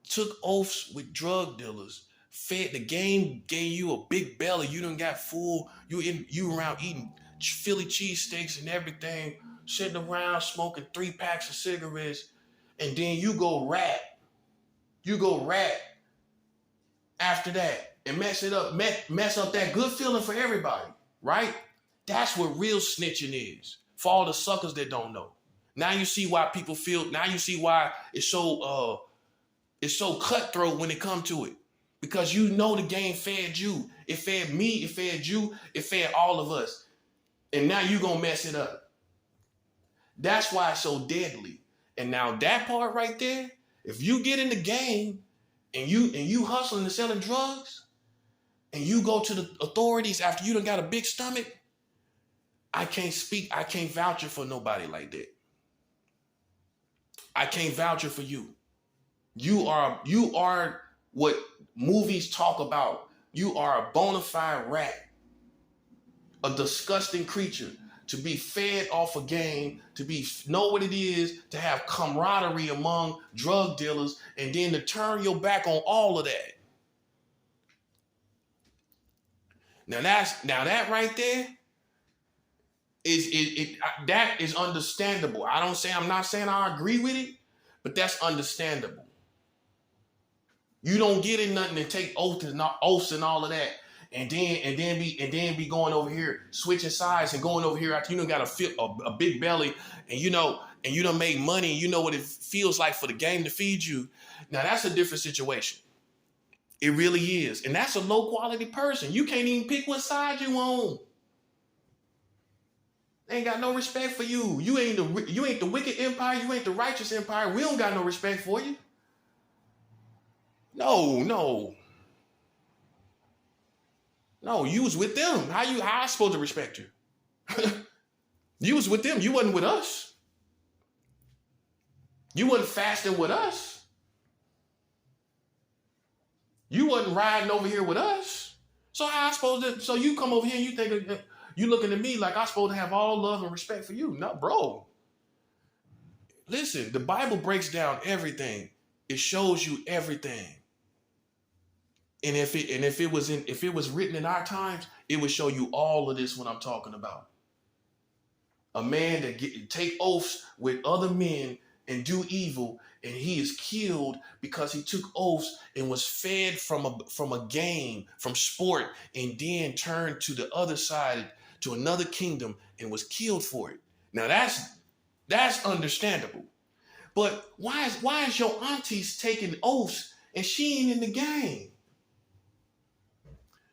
took oaths with drug dealers. Fed the game, gave you a big belly. You done got full. You around eating Philly cheesesteaks and everything, sitting around smoking 3 packs of cigarettes, and then you go rat. You go rat after that and mess it up, mess up that good feeling for everybody, right? That's what real snitching is for all the suckers that don't know. Now you see why people feel. Now you see why it's so cutthroat when it comes to it. Because you know the game fed you. It fed me, it fed you, it fed all of us. And now you gonna mess it up. That's why it's so deadly. And now that part right there, if you get in the game and you hustling and selling drugs, and you go to the authorities after you done got a big stomach, I can't vouch for nobody like that. I can't vouch for you. You are what movies talk about. You are a bona fide rat, a disgusting creature, to be fed off a game, to know what it is, to have camaraderie among drug dealers, and then to turn your back on all of that. Now that right there that is understandable. I'm not saying I agree with it, but that's understandable. You don't get in nothing and take oaths and all of that, and then be going over here switching sides and going over here after you done got a big belly and you done made money and you know what it feels like for the game to feed you. Now that's a different situation. It really is, and that's a low quality person. You can't even pick what side you on. They ain't got no respect for you. You ain't the wicked empire. You ain't the righteous empire. We don't got no respect for you. No, you was with them. How I supposed to respect you? You was with them. You wasn't with us. You wasn't fasting with us. You wasn't riding over here with us. So how I supposed to? So you come over here and you think you looking at me like I'm supposed to have all love and respect for you? No, bro. Listen, the Bible breaks down everything. It shows you everything. And if it was written in our times, it would show you all of this what I'm talking about. A man that take oaths with other men and do evil, and he is killed because he took oaths and was fed from a game, from sport, and then turned to the other side to another kingdom and was killed for it. Now that's understandable. But why is your auntie's taking oaths and she ain't in the game?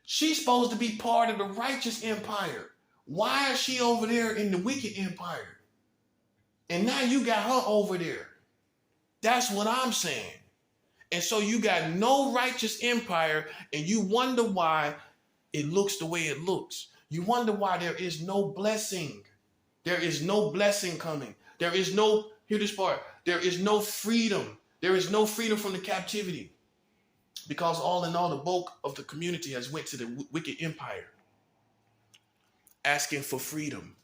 She's supposed to be part of the righteous empire. Why is she over there in the wicked empire? And now you got her over there. That's what I'm saying. And so you got no righteous empire, and you wonder why it looks the way it looks. You wonder why there is no blessing. There is no blessing coming. There is no, hear this part, there is no freedom. There is no freedom from the captivity. Because all in all, the bulk of the community has went to the wicked empire, asking for freedom.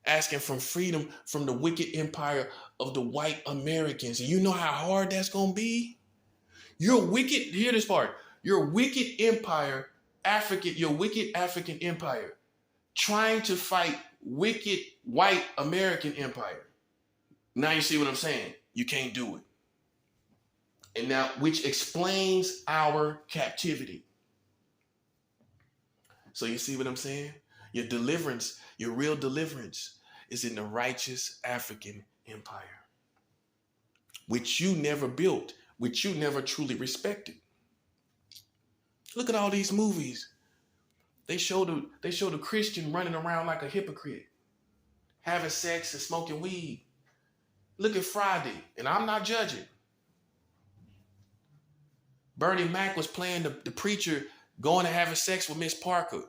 Asking for freedom from the wicked empire of the white Americans. And you know how hard that's going to be? Your wicked, hear this part, your wicked empire, your wicked African empire, trying to fight wicked white American empire. Now you see what I'm saying? You can't do it. And now, which explains our captivity. So you see what I'm saying? Your deliverance, your real deliverance is in the righteous African empire, which you never built, which you never truly respected. Look at all these movies. They show the Christian running around like a hypocrite, having sex and smoking weed. Look at Friday, and I'm not judging. Bernie Mac was playing the preacher going and having sex with Miss Parker.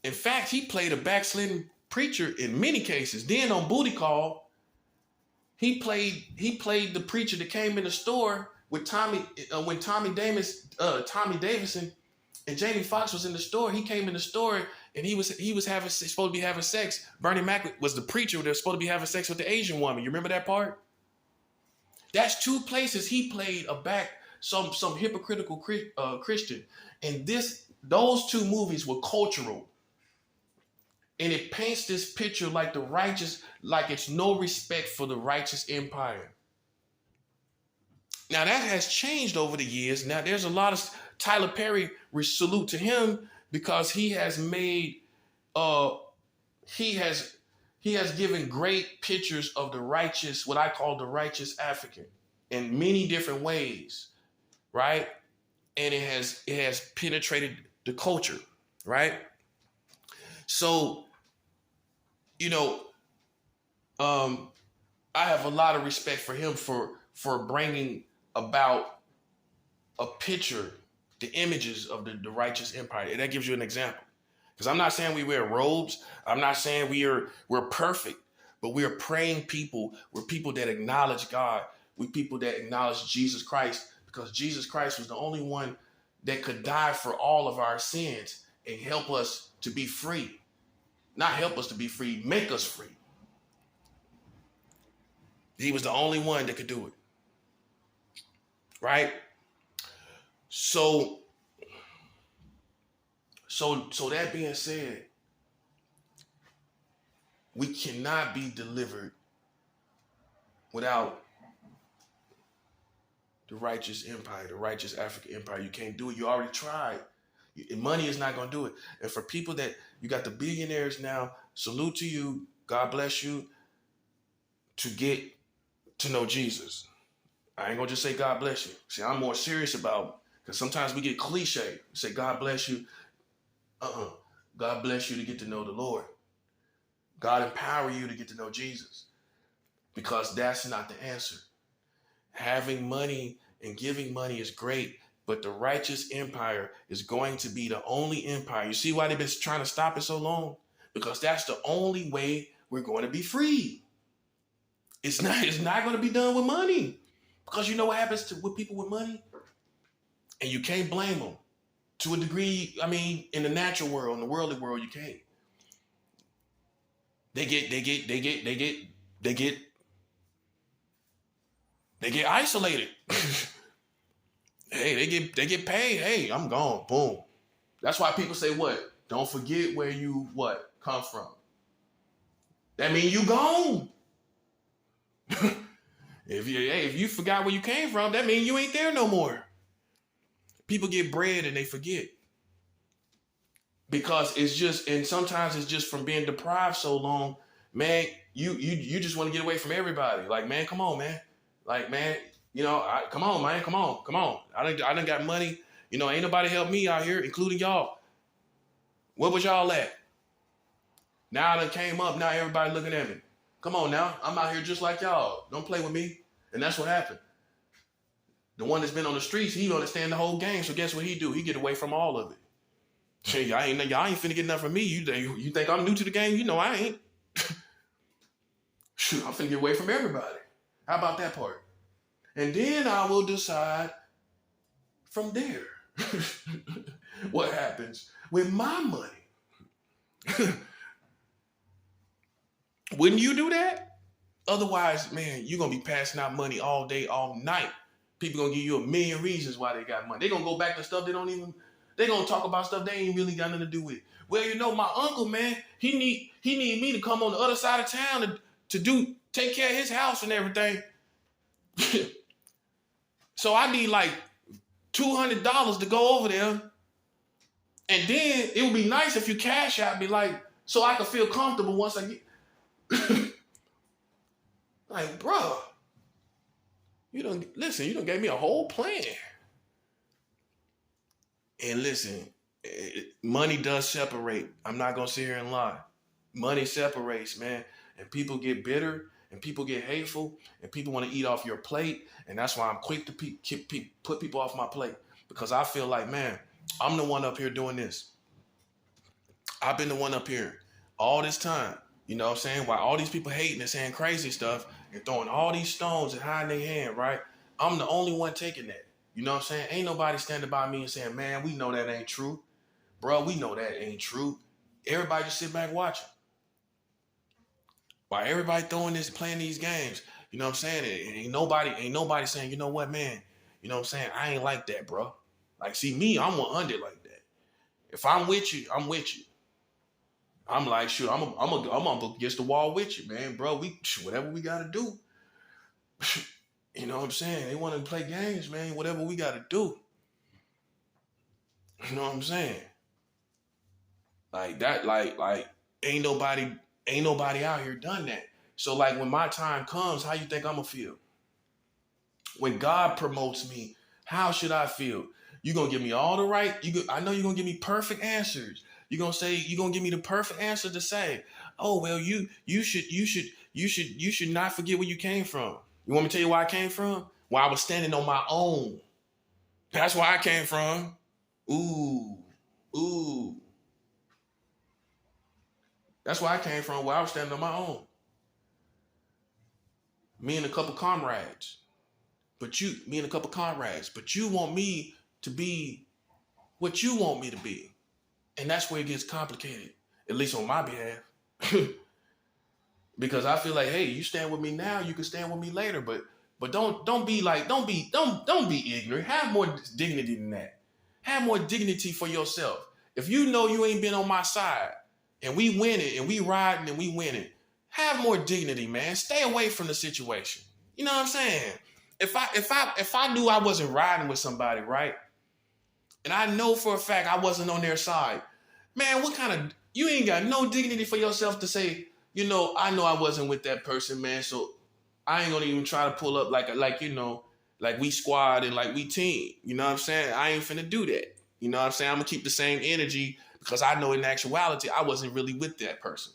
In fact, he played a backslidden preacher in many cases. Then on Booty Call, he played the preacher that came in the store with Tommy when Tommy Davidson and Jamie Foxx was in the store. He came in the store and he was supposed to be having sex. Bernie Mac was the preacher that was supposed to be having sex with the Asian woman. You remember that part? That's two places he played some hypocritical Christian. And those two movies were cultural. And it paints this picture like the righteous, like it's no respect for the righteous empire. Now that has changed over the years. Now there's a lot of Tyler Perry, we salute to him because he has made, he has given great pictures of the righteous, what I call the righteous African, in many different ways, right? And it has penetrated the culture, right? So, I have a lot of respect for him for bringing about a picture, the images of the righteous empire. And that gives you an example. Because I'm not saying we wear robes. I'm not saying we're perfect, but we are praying people. We're people that acknowledge God. We're people that acknowledge Jesus Christ, because Jesus Christ was the only one that could die for all of our sins and help us to be free. Not help us to be free, make us free. He was the only one that could do it. Right? So that being said, we cannot be delivered without the righteous empire, the righteous African empire. You can't do it. You already tried. Money is not going to do it. And for people that, you got the billionaires now, salute to you, God bless you, to get to know Jesus. I ain't going to just say God bless you. See, I'm more serious about, because sometimes we get cliche, say God bless you. God bless you to get to know the Lord. God empower you to get to know Jesus, because that's not the answer. Having money and giving money is great, but the righteous empire is going to be the only empire. You see why they've been trying to stop it so long? Because that's the only way we're going to be free. It's not going to be done with money. Because you know what happens with people with money? And you can't blame them. To a degree, I mean, in the natural world, in the worldly world, you can't. They get isolated. Hey, they get paid. Hey, I'm gone. Boom. That's why people say what? Don't forget where you come from. That means you gone. If you forgot where you came from, that means you ain't there no more. People get bread and they forget. Because it's just, and sometimes it's just from being deprived so long, man, you just want to get away from everybody. Like, man, come on, man. Like, man, come on, man, come on. I done got money. Ain't nobody help me out here, including y'all. Where was y'all at? Now I done came up, now everybody looking at me. Come on now, I'm out here just like y'all. Don't play with me. And that's what happened. The one that's been on the streets, he understand the whole game. So guess what he do? He get away from all of it. Y'all ain't finna get nothing from me. You think I'm new to the game? I ain't. Shoot, I'm finna get away from everybody. How about that part? And then I will decide from there what happens with my money. Wouldn't you do that? Otherwise, man, you're going to be passing out money all day, all night. People going to give you a million reasons why they got money. They're going to go back to stuff they're going to talk about stuff they ain't really got nothing to do with. Well, my uncle, man, he need me to come on the other side of town to take care of his house and everything. So I need like $200 to go over there. And then it would be nice if you cash out, be like, so I can feel comfortable once I get. Like, bro, you done gave me a whole plan. And listen, money does separate. I'm not going to sit here and lie. Money separates, man. And people get bitter and people get hateful and people want to eat off your plate. And that's why I'm quick to put people off my plate, because I feel like, man, I'm the one up here doing this. I've been the one up here all this time. You know what I'm saying? While all these people hating and saying crazy stuff and throwing all these stones and hiding their hand, right? I'm the only one taking that. You know what I'm saying? Ain't nobody standing by me and saying, man, we know that ain't true. Bro, we know that ain't true. Everybody just sit back watching. While everybody playing these games, you know what I'm saying? Ain't nobody saying, you know what, man? You know what I'm saying? I ain't like that, bro. Like, see, me, I'm 100 like that. If I'm with you, I'm with you. I'm like, shoot, I'm up against the wall with you, man, bro. Whatever we gotta do. You know what I'm saying? They want to play games, man. Whatever we gotta do. You know what I'm saying? Like that, like ain't nobody out here done that. So like when my time comes, how you think I'm gonna feel? When God promotes me, how should I feel? You gonna give me all the right? I know you're gonna give me perfect answers. You're gonna give me the perfect answer to say, oh well, you should not forget where you came from. You want me to tell you where I came from? Where I was standing on my own. That's where I came from. Ooh. That's where I came from, where I was standing on my own. Me and a couple comrades. But you want me to be what you want me to be. And that's where it gets complicated, at least on my behalf. Because I feel like, hey, you stand with me now, you can stand with me later, but don't be ignorant. Have more dignity than that. Have more dignity for yourself. If you know you ain't been on my side and we winning and we riding and we winning, have more dignity, man. Stay away from the situation. You know what I'm saying? If I knew I wasn't riding with somebody, right? And I know for a fact I wasn't on their side, man, you ain't got no dignity for yourself to say, I know I wasn't with that person, man, so I ain't gonna even try to pull up like we squad and like we team. You know what I'm saying? I ain't finna do that. You know what I'm saying? I'm gonna keep the same energy because I know in actuality I wasn't really with that person.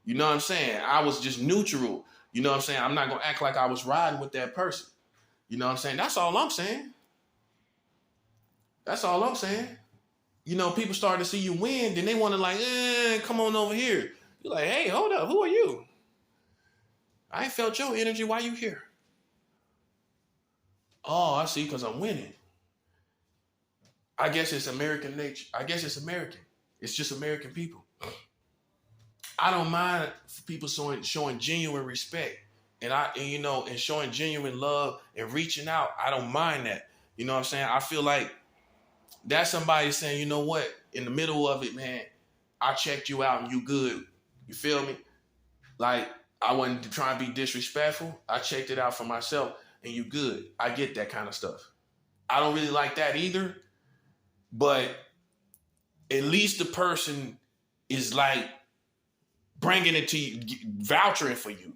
You know what I'm saying? I was just neutral. You know what I'm saying? I'm not gonna act like I was riding with that person. You know what I'm saying? That's all I'm saying. That's all I'm saying. People start to see you win, then they want to come on over here. You're like, hey, hold up, who are you? I ain't felt your energy. Why you here? Oh, I see, because I'm winning. I guess it's American nature. I guess it's American. It's just American people. I don't mind people showing genuine respect and showing genuine love and reaching out. I don't mind that. You know what I'm saying? I feel like that's somebody saying, you know what? In the middle of it, man, I checked you out and you good. You feel me? Like, I wasn't trying to be disrespectful. I checked it out for myself, and you good. I get that kind of stuff. I don't really like that either, but at least the person is like bringing it to you, vouchering for you.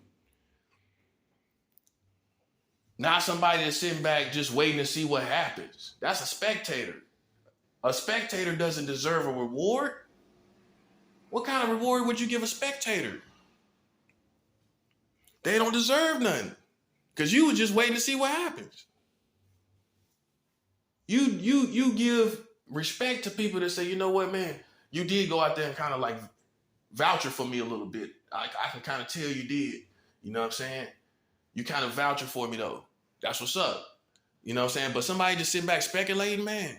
Not somebody that's sitting back just waiting to see what happens. That's a spectator. A spectator doesn't deserve a reward. What kind of reward would you give a spectator? They don't deserve nothing because you were just waiting to see what happens. You give respect to people that say, you know what, man, you did go out there and kind of like voucher for me a little bit. I can kind of tell you did. You know what I'm saying? You kind of voucher for me though. That's what's up. You know what I'm saying? But somebody just sitting back speculating, man.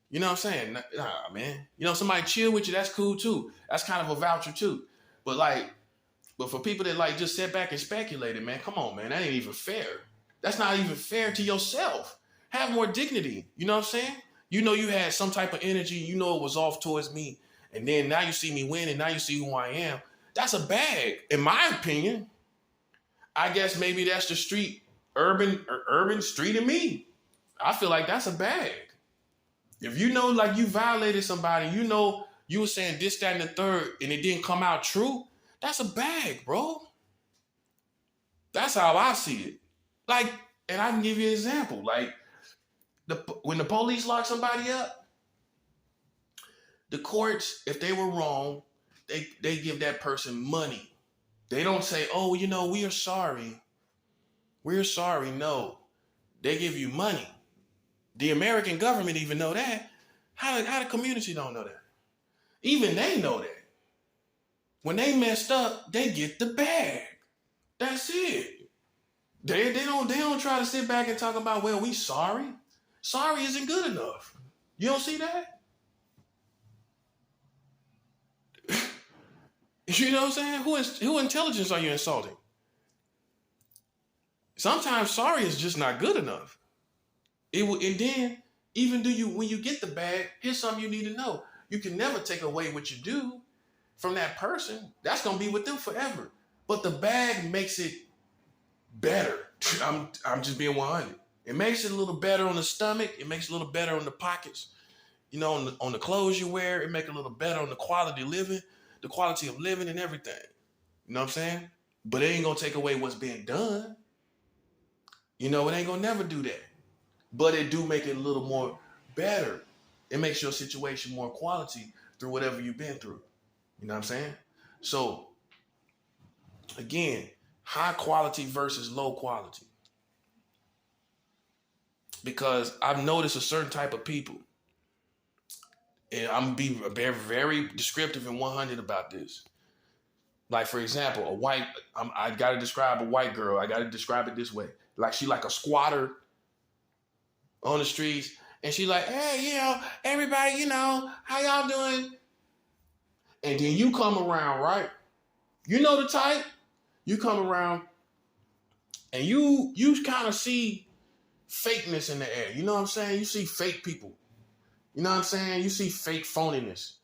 You know what I'm saying? Nah, man. You know, somebody chill with you, that's cool too. That's kind of a voucher too. But for people that like just sit back and speculate, man, come on, man. That ain't even fair. That's not even fair to yourself. Have more dignity. You know what I'm saying? You know you had some type of energy. You know it was off towards me. And then now you see me win and now you see who I am. That's a bag, in my opinion. I guess maybe that's the street, urban street in me. I feel like that's a bag. If you know like you violated somebody, you know you were saying this, that, and the third, and it didn't come out true, that's a bag, bro. That's how I see it. Like, and I can give you an example. Like, when the police lock somebody up, the courts, if they were wrong, they give that person money. They don't say, oh, you know, we are sorry. We're sorry. No, they give you money. The American government even know that. How the community don't know that? Even they know that. When they messed up, they get the bag. That's it. They don't try to sit back and talk about, well, we sorry. Sorry isn't good enough. You don't see that? You know what I'm saying? Who intelligence are you insulting? Sometimes sorry is just not good enough. And then even when you get the bag, here's something you need to know. You can never take away what you do from that person. That's gonna be with them forever. But the bag makes it better. I'm just being 100. It makes it a little better on the stomach. It makes it a little better on the pockets. You know, on the clothes you wear. It makes it a little better on the quality of living and everything. You know what I'm saying? But it ain't gonna take away what's being done. You know, it ain't gonna never do that. But it do make it a little more better. It makes your situation more quality through whatever you've been through. You know what I'm saying? So, again, high quality versus low quality. Because I've noticed a certain type of people, and I'm going to be very, very descriptive and 100 about this. Like, for example, I got to describe a white girl. I got to describe it this way. Like, she like a squatter on the streets. And she like, hey, you know, everybody, you know, how y'all doing? And then you come around, right? You know the type. You come around and you kind of see fakeness in the air. You know what I'm saying? You see fake people. You know what I'm saying? You see fake phoniness.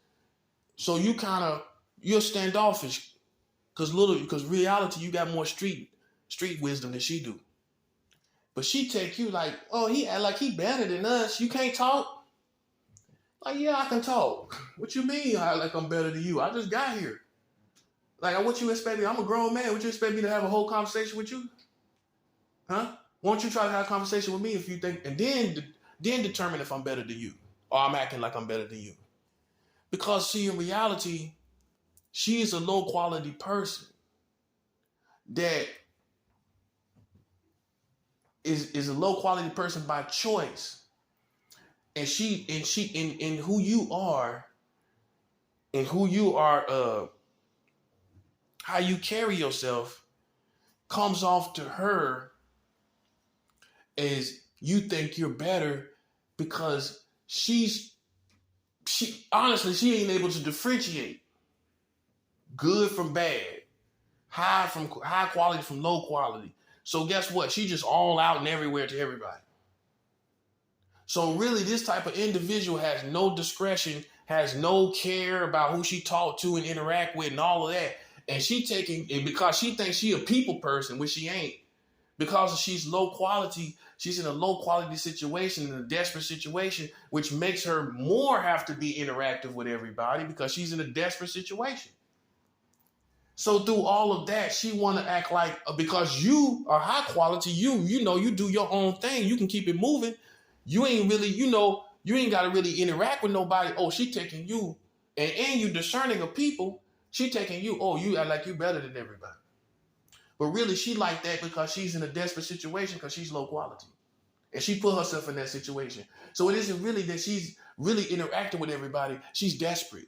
So you're standoffish because reality, you got more street wisdom than she do. But she take you like, oh, he act like he better than us. You can't talk? Like, yeah, I can talk. What you mean I act like I'm better than you? I just got here. Like, what you expect me? I'm a grown man. What you expect me to have a whole conversation with you? Huh? Why don't you try to have a conversation with me if you think, and then determine if I'm better than you or I'm acting like I'm better than you. Because see, in reality, she is a low quality person that is a low quality person by choice. And she in who you are, how you carry yourself comes off to her as you think you're better because she honestly, she ain't able to differentiate good from bad, high quality from low quality. So guess what? She just all out and everywhere to everybody. So really, this type of individual has no discretion, has no care about who she talk to and interact with and all of that. And because she thinks she a people person, which she ain't, because she's low quality, she's in a low quality situation, in a desperate situation, which makes her more have to be interactive with everybody because she's in a desperate situation. So through all of that, she want to act like, because you are high quality, you know, you do your own thing, you can keep it moving. You ain't really, you ain't got to really interact with nobody. Oh, she taking you, and you discerning of people, she taking you, oh, you act like you better than everybody. But really, she like that because she's in a desperate situation because she's low quality. And she put herself in that situation. So it isn't really that she's really interacting with everybody. She's desperate.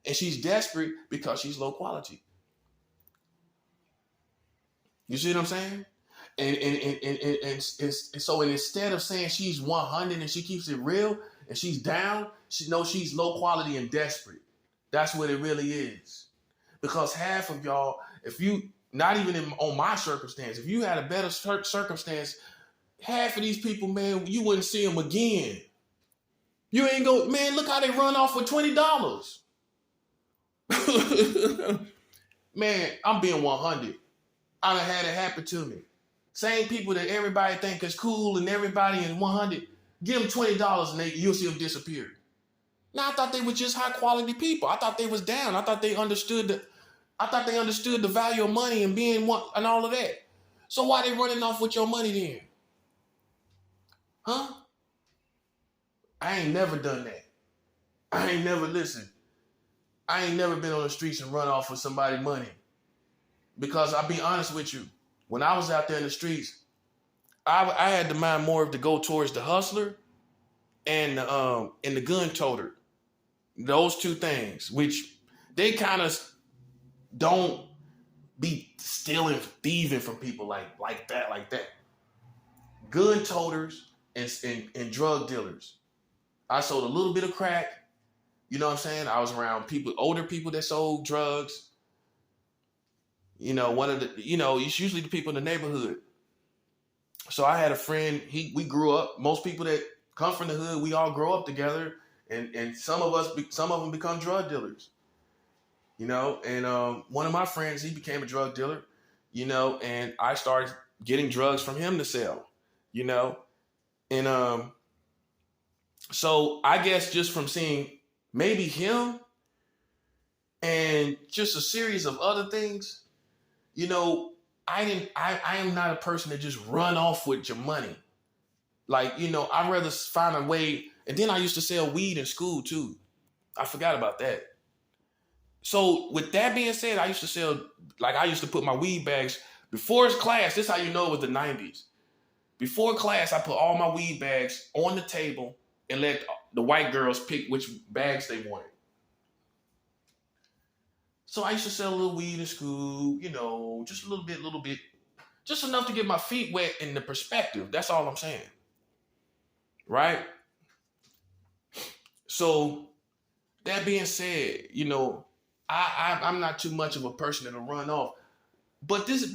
And she's desperate because she's low quality. You see what I'm saying? And so instead of saying she's 100 and she keeps it real and she's down, she knows she's low quality and desperate. That's what it really is. Because half of y'all, if you, not even on my circumstance, if you had a better circumstance, half of these people, man, you wouldn't see them again. You ain't go, man, look how they run off with $20. Man, I'm being 100. I done had it happen to me. Same people that everybody think is cool and everybody in 100, give them $20 and you'll see them disappear. Now, I thought they were just high quality people. I thought they was down. I thought they understood the value of money and being one and all of that. So why they running off with your money then? Huh? I ain't never done that. I ain't never listened. I ain't never been on the streets and run off with somebody's money. Because I'll be honest with you, when I was out there in the streets, I had the mind more to go towards the hustler and the gun toter. Those two things, which they kind of don't be stealing, thieving from people like that. Gun toters and drug dealers. I sold a little bit of crack. You know what I'm saying? I was around older people that sold drugs. You know, it's usually the people in the neighborhood. So I had a friend, we grew up, most people that come from the hood, we all grow up together, and some of them become drug dealers. You know, and one of my friends, he became a drug dealer, you know, and I started getting drugs from him to sell, you know. And so I guess just from seeing maybe him and just a series of other things, you know, I am not a person that just run off with your money. Like, you know, I'd rather find a way. And then I used to sell weed in school too. I forgot about that. So with that being said, I used to put my weed bags before class. This is how you know it was the 90s. Before class, I put all my weed bags on the table and let the white girls pick which bags they wanted. So I used to sell a little weed in school, you know, just a little bit, just enough to get my feet wet in the perspective. That's all I'm saying. Right? So that being said, you know, I'm not too much of a person that'll run off. But these be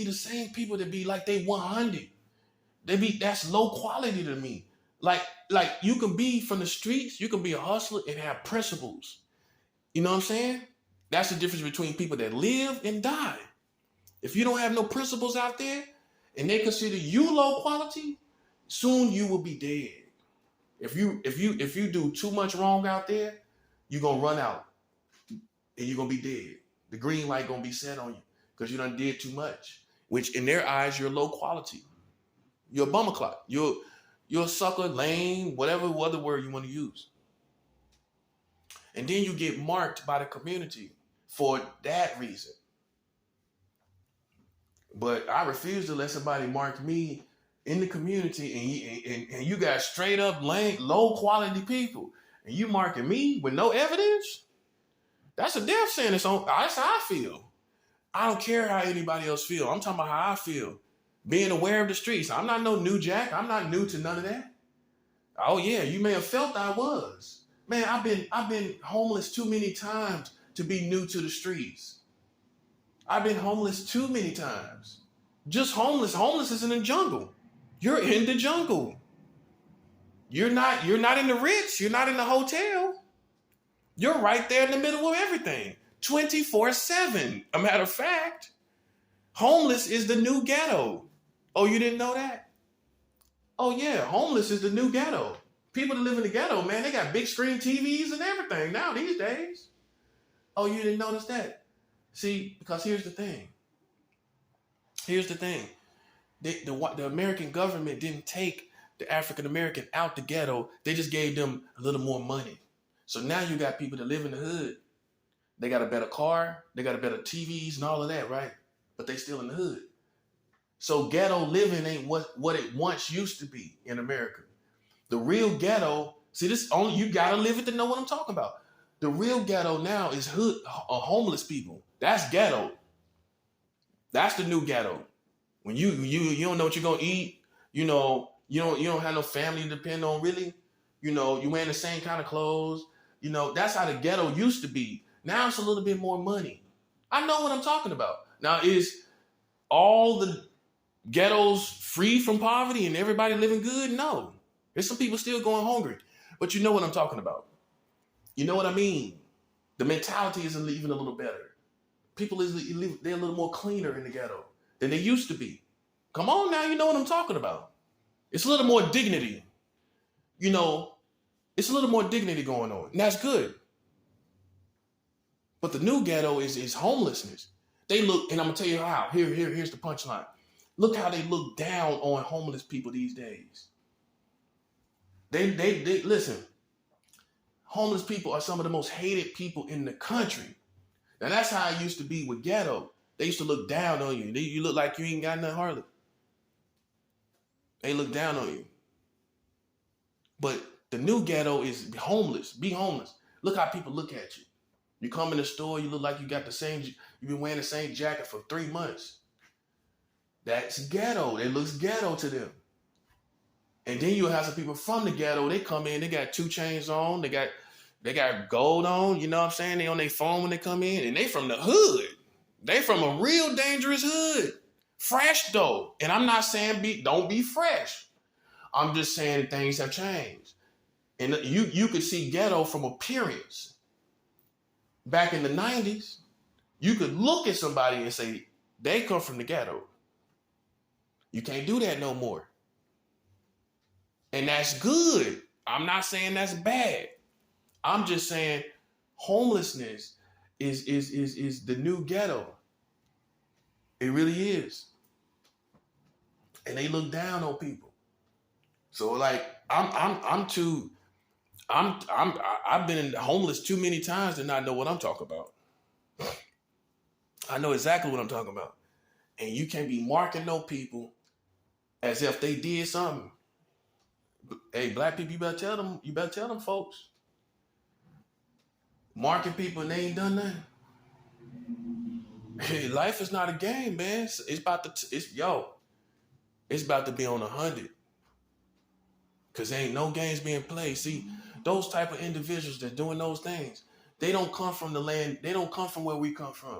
the same people that be like they 100. That's low quality to me. Like you can be from the streets, you can be a hustler and have principles. You know what I'm saying? That's the difference between people that live and die. If you don't have no principles out there and they consider you low quality, soon you will be dead. If you do too much wrong out there, you're gonna run out and you're gonna be dead. The green light gonna be set on you because you done did too much. Which in their eyes, you're low quality. You're a bummer clock. You're a sucker, lame, whatever other word you want to use. And then you get marked by the community for that reason. But I refuse to let somebody mark me in the community and you got straight up lame, low quality people. And you marking me with no evidence? That's a death sentence. That's how I feel. I don't care how anybody else feel. I'm talking about how I feel. Being aware of the streets. I'm not no new jack. I'm not new to none of that. Oh yeah, you may have felt I was. Man, I've been homeless too many times to be new to the streets. I've been homeless too many times. Just homeless. Homeless is in the jungle. You're in the jungle. You're not in the Ritz. You're not in the hotel. You're right there in the middle of everything. 24/7. A matter of fact, homeless is the new ghetto. Oh, you didn't know that? Oh yeah, homeless is the new ghetto. People that live in the ghetto, man, they got big screen TVs and everything now these days. Oh, you didn't notice that? See, because here's the thing. Here's the thing. The American government didn't take the African American out the ghetto. They just gave them a little more money. So now you got people that live in the hood. They got a better car. They got a better TVs and all of that, right? But they still in the hood. So ghetto living ain't what it once used to be in America. The real ghetto, see this only you gotta live it to know what I'm talking about. The real ghetto now is homeless people. That's ghetto. That's the new ghetto. When you don't know what you're gonna eat, you don't have no family to depend on really. You wearing the same kind of clothes. That's how the ghetto used to be. Now it's a little bit more money. I know what I'm talking about. Now is all the ghettos free from poverty and everybody living good? No. There's some people still going hungry. But you know what I'm talking about. You know what I mean? The mentality is even a little better. People they're a little more cleaner in the ghetto than they used to be. Come on now, you know what I'm talking about. It's a little more dignity. It's a little more dignity going on. And that's good. But the new ghetto is homelessness. They look, and I'm gonna tell you how. Here's the punchline. Look how they look down on homeless people these days. They listen. Homeless people are some of the most hated people in the country. Now that's how it used to be with ghetto. They used to look down on you. You look like you ain't got nothing hardly. They look down on you. But the new ghetto is homeless. Be homeless. Look how people look at you. You come in the store, you look like you've been wearing the same jacket for 3 months. That's ghetto. It looks ghetto to them. And then you'll have some people from the ghetto, they come in, they got 2 chains on, they got gold on, you know what I'm saying? They on their phone when they come in, and they from the hood. They from a real dangerous hood. Fresh though. And I'm not saying don't be fresh. I'm just saying things have changed. And you could see ghetto from appearance. Back in the 90s, you could look at somebody and say, they come from the ghetto. You can't do that no more. And that's good. I'm not saying that's bad. I'm just saying homelessness is the new ghetto. It really is. And they look down on people. So like I've been homeless too many times to not know what I'm talking about. I know exactly what I'm talking about. And you can't be marking no people as if they did something. Hey, black people, you better tell them folks. Marking people and they ain't done nothing. Hey, life is not a game, man. It's about to be on 100. Cause there ain't no games being played. See, those type of individuals that doing those things, they don't come from the land. They don't come from where we come from.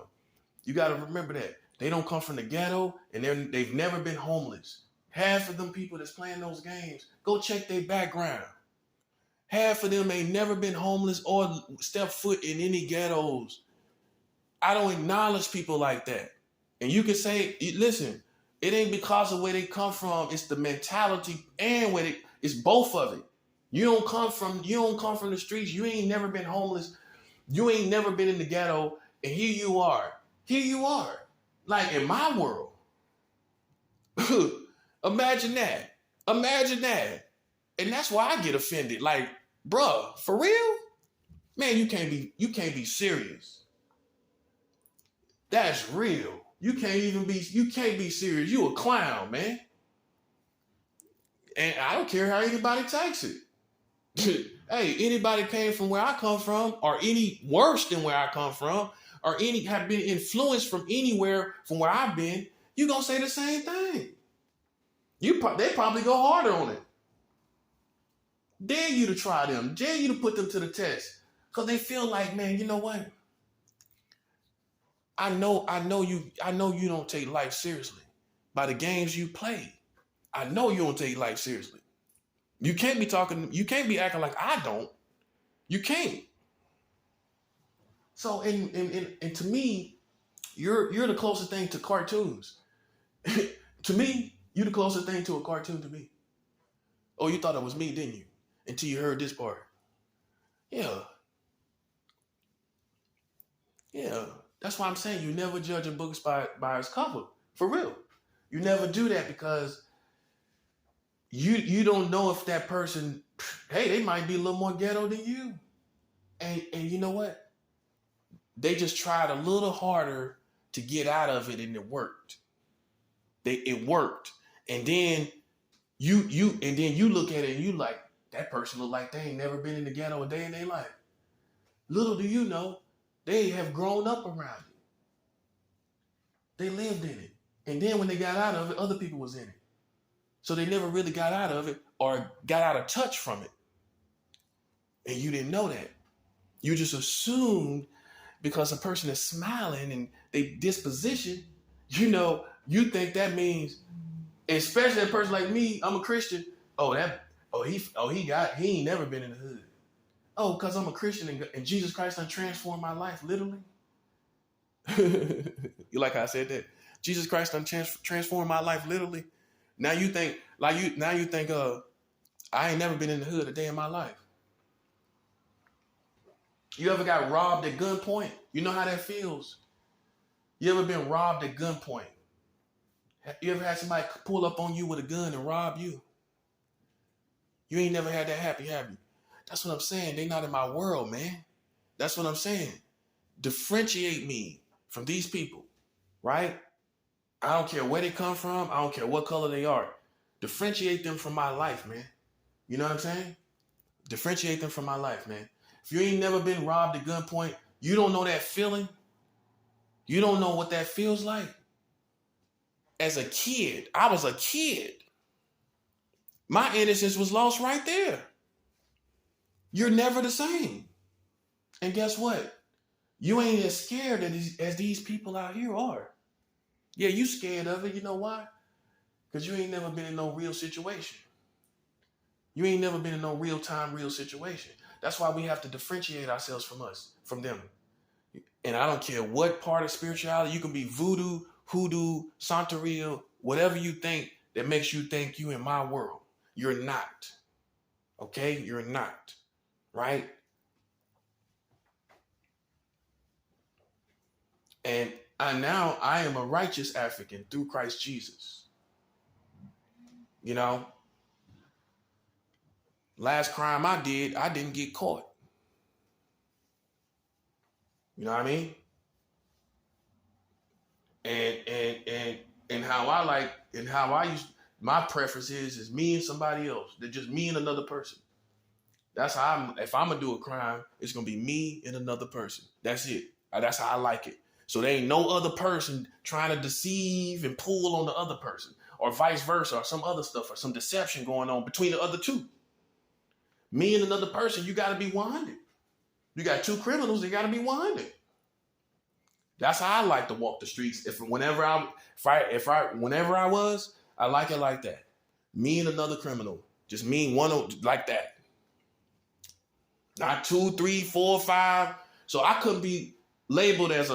You got to remember that. They don't come from the ghetto, and they've never been homeless. Half of them people that's playing those games, go check their background. Half of them ain't never been homeless or stepped foot in any ghettos. I don't acknowledge people like that. And you can say, listen, it ain't because of where they come from. It's the mentality and it's both of it. You don't come from the streets. You ain't never been homeless. You ain't never been in the ghetto. And here you are. Like in my world. Imagine that. And that's why I get offended. Like, bruh, for real? Man, you can't be serious. That's real. You can't be serious. You a clown, man. And I don't care how anybody takes it. Hey, anybody came from where I come from, or any worse than where I come from, or any have been influenced from anywhere from where I've been, you gonna say the same thing. They probably go harder on it. Dare you to try them. Dare you to put them to the test. Because they feel like, man, you know what? I know you don't take life seriously by the games you play. I know you don't take life seriously. You can't be acting like I don't. You can't. So, and to me, you're the closest thing to cartoons. To me, you're the closest thing to a cartoon to me. Oh, you thought it was me, didn't you? Until you heard this part. Yeah, yeah. That's why I'm saying you never judge a book by its cover. For real. You never do that because you don't know if that person, hey, they might be a little more ghetto than you. And you know what? They just tried a little harder to get out of it and it worked. It worked. And then you look at it and you like, that person look like they ain't never been in the ghetto a day in their life. Little do you know, they have grown up around it. They lived in it. And then when they got out of it, other people was in it. So they never really got out of it or got out of touch from it. And you didn't know that. You just assumed because a person is smiling and they disposition, you think that means, especially a person like me, I'm a Christian. He ain't never been in the hood. Oh, because I'm a Christian and Jesus Christ done transformed my life, literally. You like how I said that? Jesus Christ done transformed my life, literally. Now you think I ain't never been in the hood a day in my life. You ever got robbed at gunpoint? You know how that feels. You ever been robbed at gunpoint? You ever had somebody pull up on you with a gun and rob you? You ain't never had that happy, have you? That's what I'm saying. They not in my world, man. That's what I'm saying. Differentiate me from these people, right? I don't care where they come from. I don't care what color they are. Differentiate them from my life, man. You know what I'm saying? Differentiate them from my life, man. If you ain't never been robbed at gunpoint, you don't know that feeling. You don't know what that feels like. As a kid, I was a kid. My innocence was lost right there. You're never the same. And guess what? You ain't as scared as these people out here are. Yeah, you scared of it. You know why? Because you ain't never been in no real situation. You ain't never been in no real-time, real situation. That's why we have to differentiate ourselves from them. And I don't care what part of spirituality, you can be voodoo, hoodoo, Santeria, whatever you think that makes you think you in my world. You're not. Okay? You're not. Right? And I am a righteous African through Christ Jesus. You know? Last crime I didn't get caught. You know what I mean? And how I use my preference is me and somebody else. They're just me and another person. That's how if I'm gonna do a crime, it's gonna be me and another person. That's it. That's how I like it. So there ain't no other person trying to deceive and pull on the other person, or vice versa, or some other stuff, or some deception going on between the other two. Me and another person, you gotta be 100. You got two criminals, they gotta be 100. That's how I like to walk the streets. Whenever I was, I like it like that. Me and another criminal. Just me and one like that. Not 2, 3, 4, 5. So I couldn't be labeled as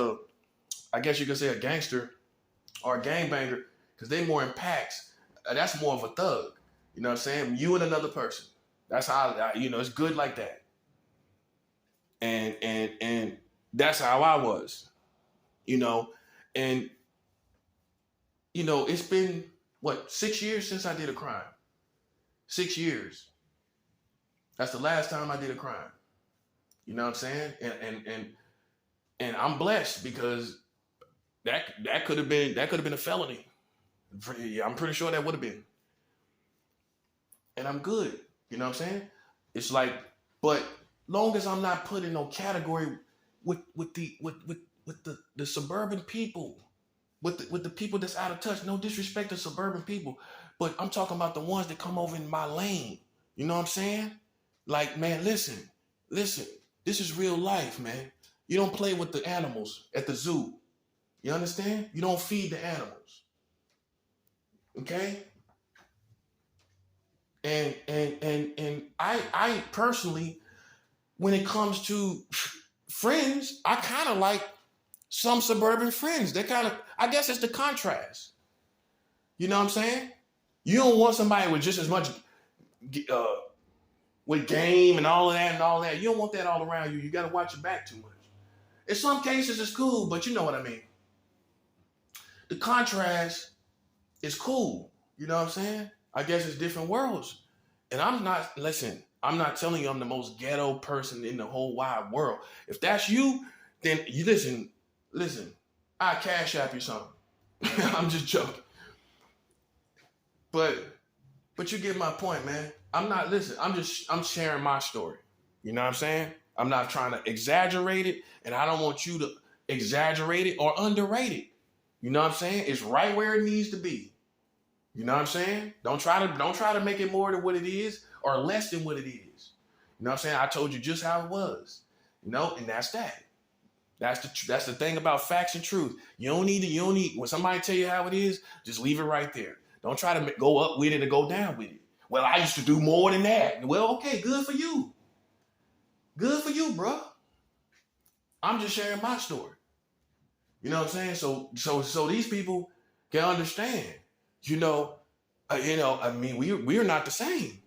I guess you could say a gangster or a gangbanger, because they more in packs. That's more of a thug. You know what I'm saying? You and another person. That's how it's good like that. And that's how I was. And it's been 6 years since I did a crime. 6 years. That's the last time I did a crime. You know what I'm saying? And I'm blessed because that could have been a felony. I'm pretty sure that would have been. And I'm good. You know what I'm saying? It's like, but long as I'm not put in no category with the suburban people, with the people that's out of touch. No disrespect to suburban people, but I'm talking about the ones that come over in my lane. You know what I'm saying? Like, man, listen. This is real life, man. You don't play with the animals at the zoo. You understand? You don't feed the animals. Okay? And I personally, when it comes to friends, I kind of like some suburban friends. They kind of, I guess it's the contrast. You know what I'm saying? You don't want somebody with just as much uh, with game and all of that and all that. You don't want that all around you. You got to watch your back too much. In some cases, it's cool, but you know what I mean. The contrast is cool. You know what I'm saying? I guess it's different worlds. And I'm not telling you I'm the most ghetto person in the whole wide world. If that's you, then you listen, I cash app you something. I'm just joking. But you get my point, man. I'm sharing my story. You know what I'm saying? I'm not trying to exaggerate it, and I don't want you to exaggerate it or underrate it. You know what I'm saying? It's right where it needs to be. You know what I'm saying? Don't try to make it more than what it is or less than what it is. You know what I'm saying? I told you just how it was. You know, and that's that. That's the thing about facts and truth. You don't need when somebody tell you how it is, just leave it right there. Don't try to go up with it or go down with it. Well, I used to do more than that. Well, okay, good for you. Good for you, bro. I'm just sharing my story. You know what I'm saying? So these people can understand. I mean, we are not the same.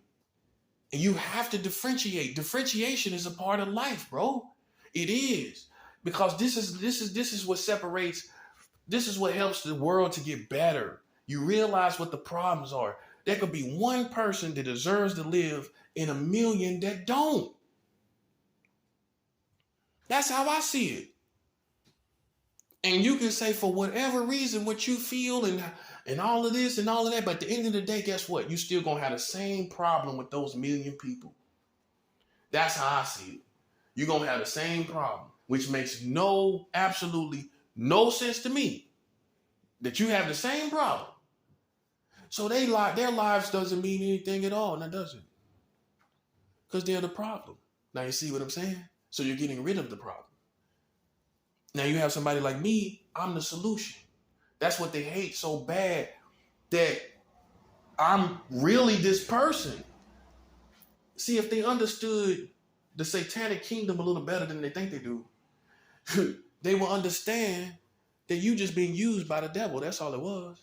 And you have to differentiate. Differentiation is a part of life, bro. It is. Because this is what separates, this is what helps the world to get better. You realize what the problems are. There could be one person that deserves to live in a million that don't. That's how I see it. And you can say for whatever reason what you feel and all of this and all of that, but at the end of the day, guess what? You still gonna have the same problem with those million people. That's how I see it. You're gonna have the same problem, which makes absolutely no sense to me. That you have the same problem. So their lives doesn't mean anything at all, and that doesn't. Because they're the problem. Now you see what I'm saying? So you're getting rid of the problem. Now you have somebody like me, I'm the solution. That's what they hate so bad, that I'm really this person. See, if they understood the satanic kingdom a little better than they think they do, they will understand that you just being used by the devil. That's all it was.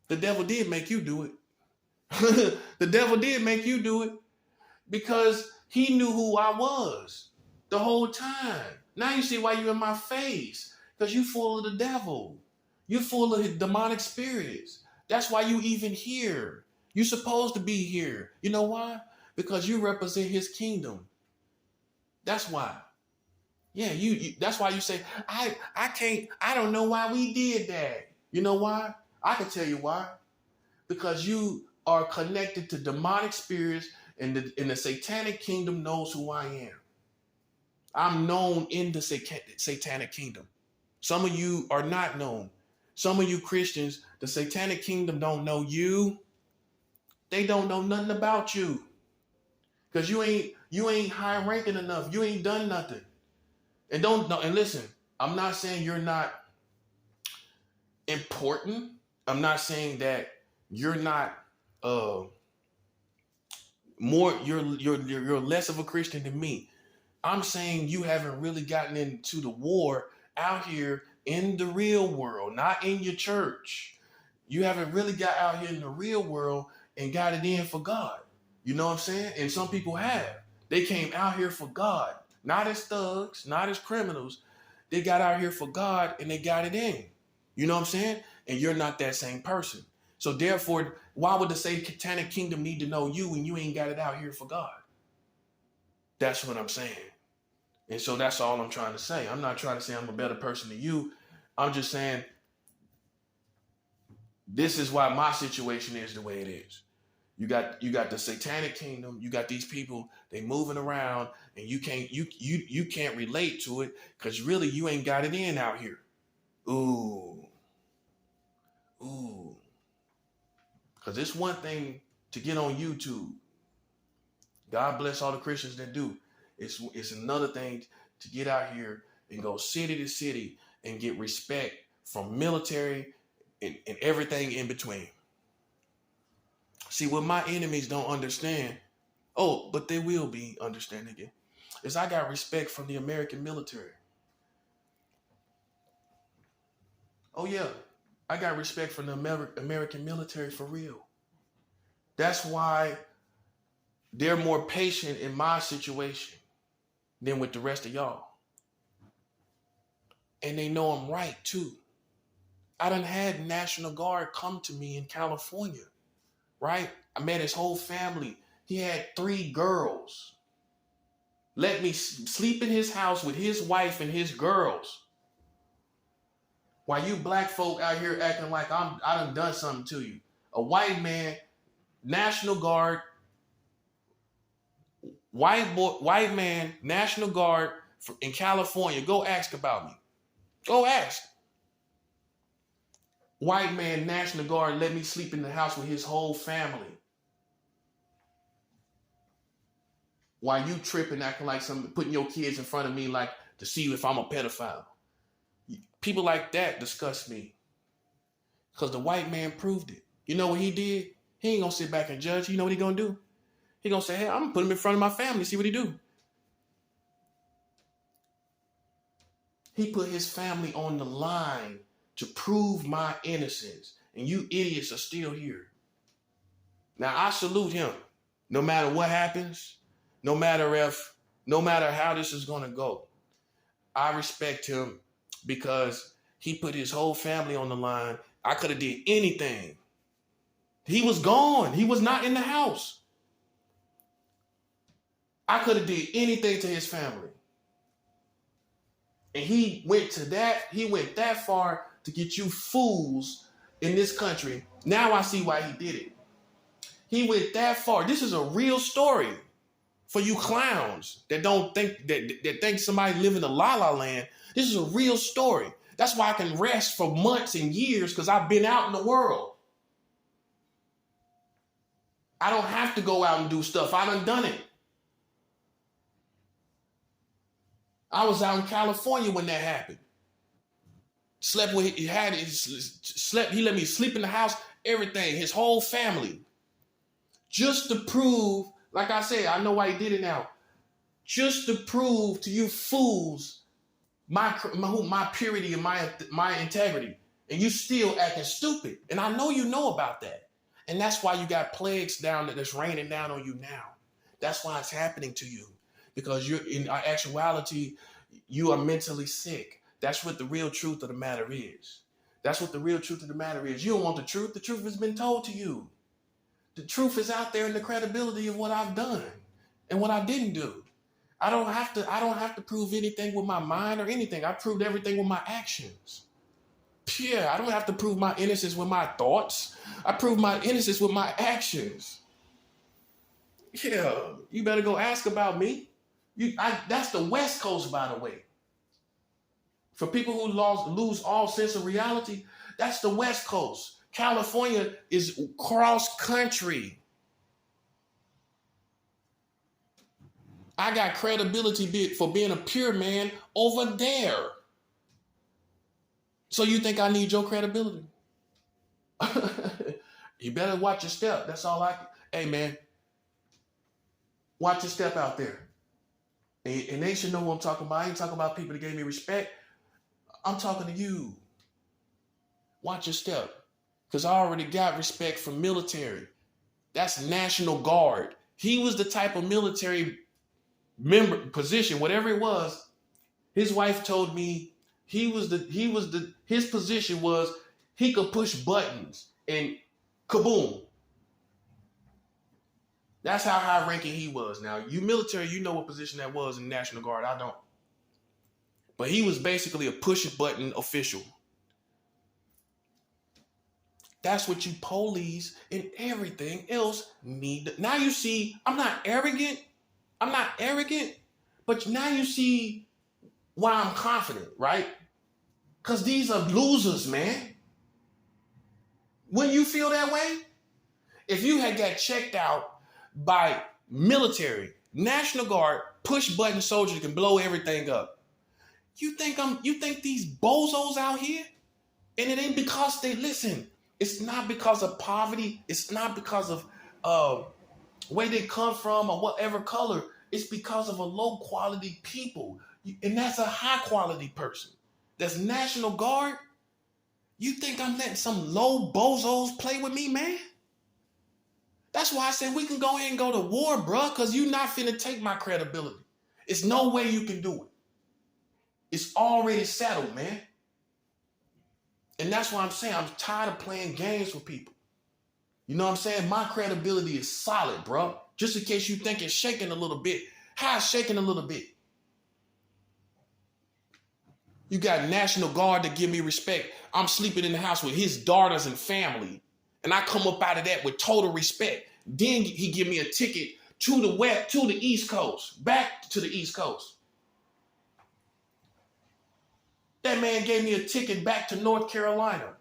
The devil did make you do it. The devil did make you do it because he knew who I was the whole time. Now you see why you're in my face. Because you full of the devil. You're full of demonic spirits. That's why you even here. You're supposed to be here. You know why? Because you represent his kingdom. That's why. Yeah, you that's why you say, I don't know why we did that. You know why? I can tell you why. Because you are connected to demonic spirits, and the satanic kingdom knows who I am. I'm known in the satanic kingdom. Some of you are not known. Some of you Christians, the satanic kingdom don't know you. They don't know nothing about you. Because you ain't high ranking enough. You ain't done nothing. And listen, I'm not saying you're not important. I'm not saying that you're not you're less of a Christian than me. I'm saying you haven't really gotten into the war out here in the real world, not in your church. You haven't really got out here in the real world and got it in for God. You know what I'm saying? And some people have. They came out here for God, not as thugs, not as criminals. They got out here for God and they got it in. You know what I'm saying? And you're not that same person. So therefore, why would the satanic kingdom need to know you when you ain't got it out here for God? That's what I'm saying. And so that's all I'm trying to say. I'm not trying to say I'm a better person than you. I'm just saying this is why my situation is the way it is. You got the satanic kingdom. You got these people, they moving around, and you can't relate to it because really you ain't got it in out here. Ooh. Because it's one thing to get on YouTube. God bless all the Christians that do. It's another thing to get out here and go city to city and get respect from military and everything in between. See, what my enemies don't understand, but they will be understanding it. is I got respect from the American military. Oh yeah, I got respect from the American military for real. That's why they're more patient in my situation than with the rest of y'all. And they know I'm right too. I done had National Guard come to me in California, right? I met his whole family. He had 3 girls. Let me sleep in his house with his wife and his girls. While you black folk out here acting like I done something to you. A white man, National Guard, white man, National Guard in California. Go ask about me. Go ask. White man, National Guard, let me sleep in the house with his whole family. While you tripping, acting like something, putting your kids in front of me like to see if I'm a pedophile. People like that disgust me. Because the white man proved it. You know what he did? He ain't gonna sit back and judge. You know what he gonna do? He gonna say, hey, I'm gonna put him in front of my family, see what he do. He put his family on the line to prove my innocence. And you idiots are still here. Now I salute him. No matter what happens, no matter how this is gonna go. I respect him because he put his whole family on the line. I could have did anything. He was gone. He was not in the house. I could have did anything to his family. And he went that far to get you fools in this country. Now I see why he did it. He went that far. This is a real story for you clowns that don't think that think somebody live in a la-la land. This is a real story. That's why I can rest for months and years, because I've been out in the world. I don't have to go out and do stuff. I done it. I was out in California when that happened. Slept with, he let me sleep in the house, everything, his whole family. Just to prove, like I said, I know why he did it now. Just to prove to you fools my purity and my integrity. And you still acting stupid. And I know you know about that. And that's why you got plagues that's raining down on you now. That's why it's happening to you. Because you're in actuality, you are mentally sick. That's what the real truth of the matter is. That's what the real truth of the matter is. You don't want the truth. The truth has been told to you. The truth is out there in the credibility of what I've done and what I didn't do. I don't have to prove anything with my mind or anything. I proved everything with my actions. Yeah, I don't have to prove my innocence with my thoughts. I prove my innocence with my actions. Yeah, you better go ask about me. That's the West Coast, by the way. For people who lose all sense of reality, that's the West Coast. California is cross country. I got credibility for being a pure man over there. So you think I need your credibility? You better watch your step. That's all hey man, watch your step out there. And they should know what I'm talking about. I ain't talking about people that gave me respect. I'm talking to you. Watch your step. Because I already got respect from military. That's National Guard. He was the type of military position, whatever it was. His wife told me his position was he could push buttons and kaboom. That's how high ranking he was. Now, you military, you know what position that was in the National Guard. I don't. But he was basically a push button official. That's what you police and everything else need. Now you see, I'm not arrogant, but now you see why I'm confident, right? Because these are losers, man. Wouldn't you feel that way? If you had got checked out by military, National Guard, push button soldiers can blow everything up. You think these bozos out here? And it ain't because it's not because of poverty. It's not because of where they come from or whatever color. It's because of a low quality people. And that's a high quality person. That's National Guard. You think I'm letting some low bozos play with me, man? That's why I said we can go ahead and go to war, bro, because you're not finna take my credibility. It's no way you can do it. It's already settled, man. And that's why I'm saying I'm tired of playing games with people. You know what I'm saying? My credibility is solid, bro. Just in case you think it's shaking a little bit. How it's shaking a little bit? You got National Guard to give me respect. I'm sleeping in the house with his daughters and family. And I come up out of that with total respect. Then he give me a ticket to the East Coast, back to the East Coast. That man gave me a ticket back to North Carolina.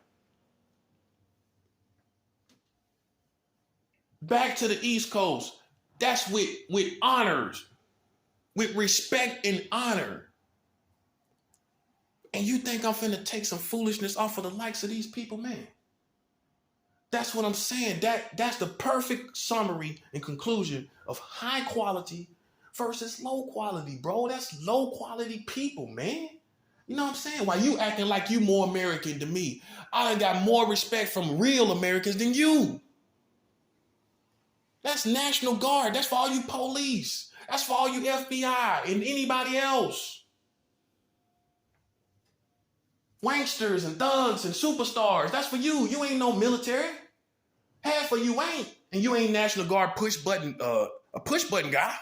Back to the East Coast. That's with honors, with respect and honor. And you think I'm finna take some foolishness off of the likes of these people, man? That's what I'm saying. That's the perfect summary and conclusion of high quality versus low quality, bro. That's low quality people, man. You know what I'm saying? Why you acting like you more American than me? I done got more respect from real Americans than you. That's National Guard. That's for all you police. That's for all you FBI and anybody else. Wanksters and thugs and superstars. That's for you. You ain't no military. Half of you ain't. And you ain't National Guard a push button guy.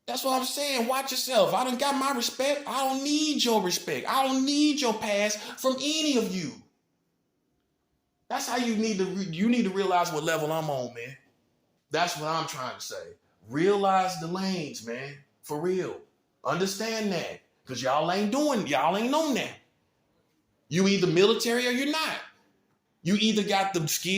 That's what I'm saying. Watch yourself. I done got my respect. I don't need your respect. I don't need your pass from any of you. That's how you need to realize what level I'm on, man. That's what I'm trying to say. Realize the lanes, man. For real. Understand that. Because y'all ain't on that. You either military or you're not. You either got the skills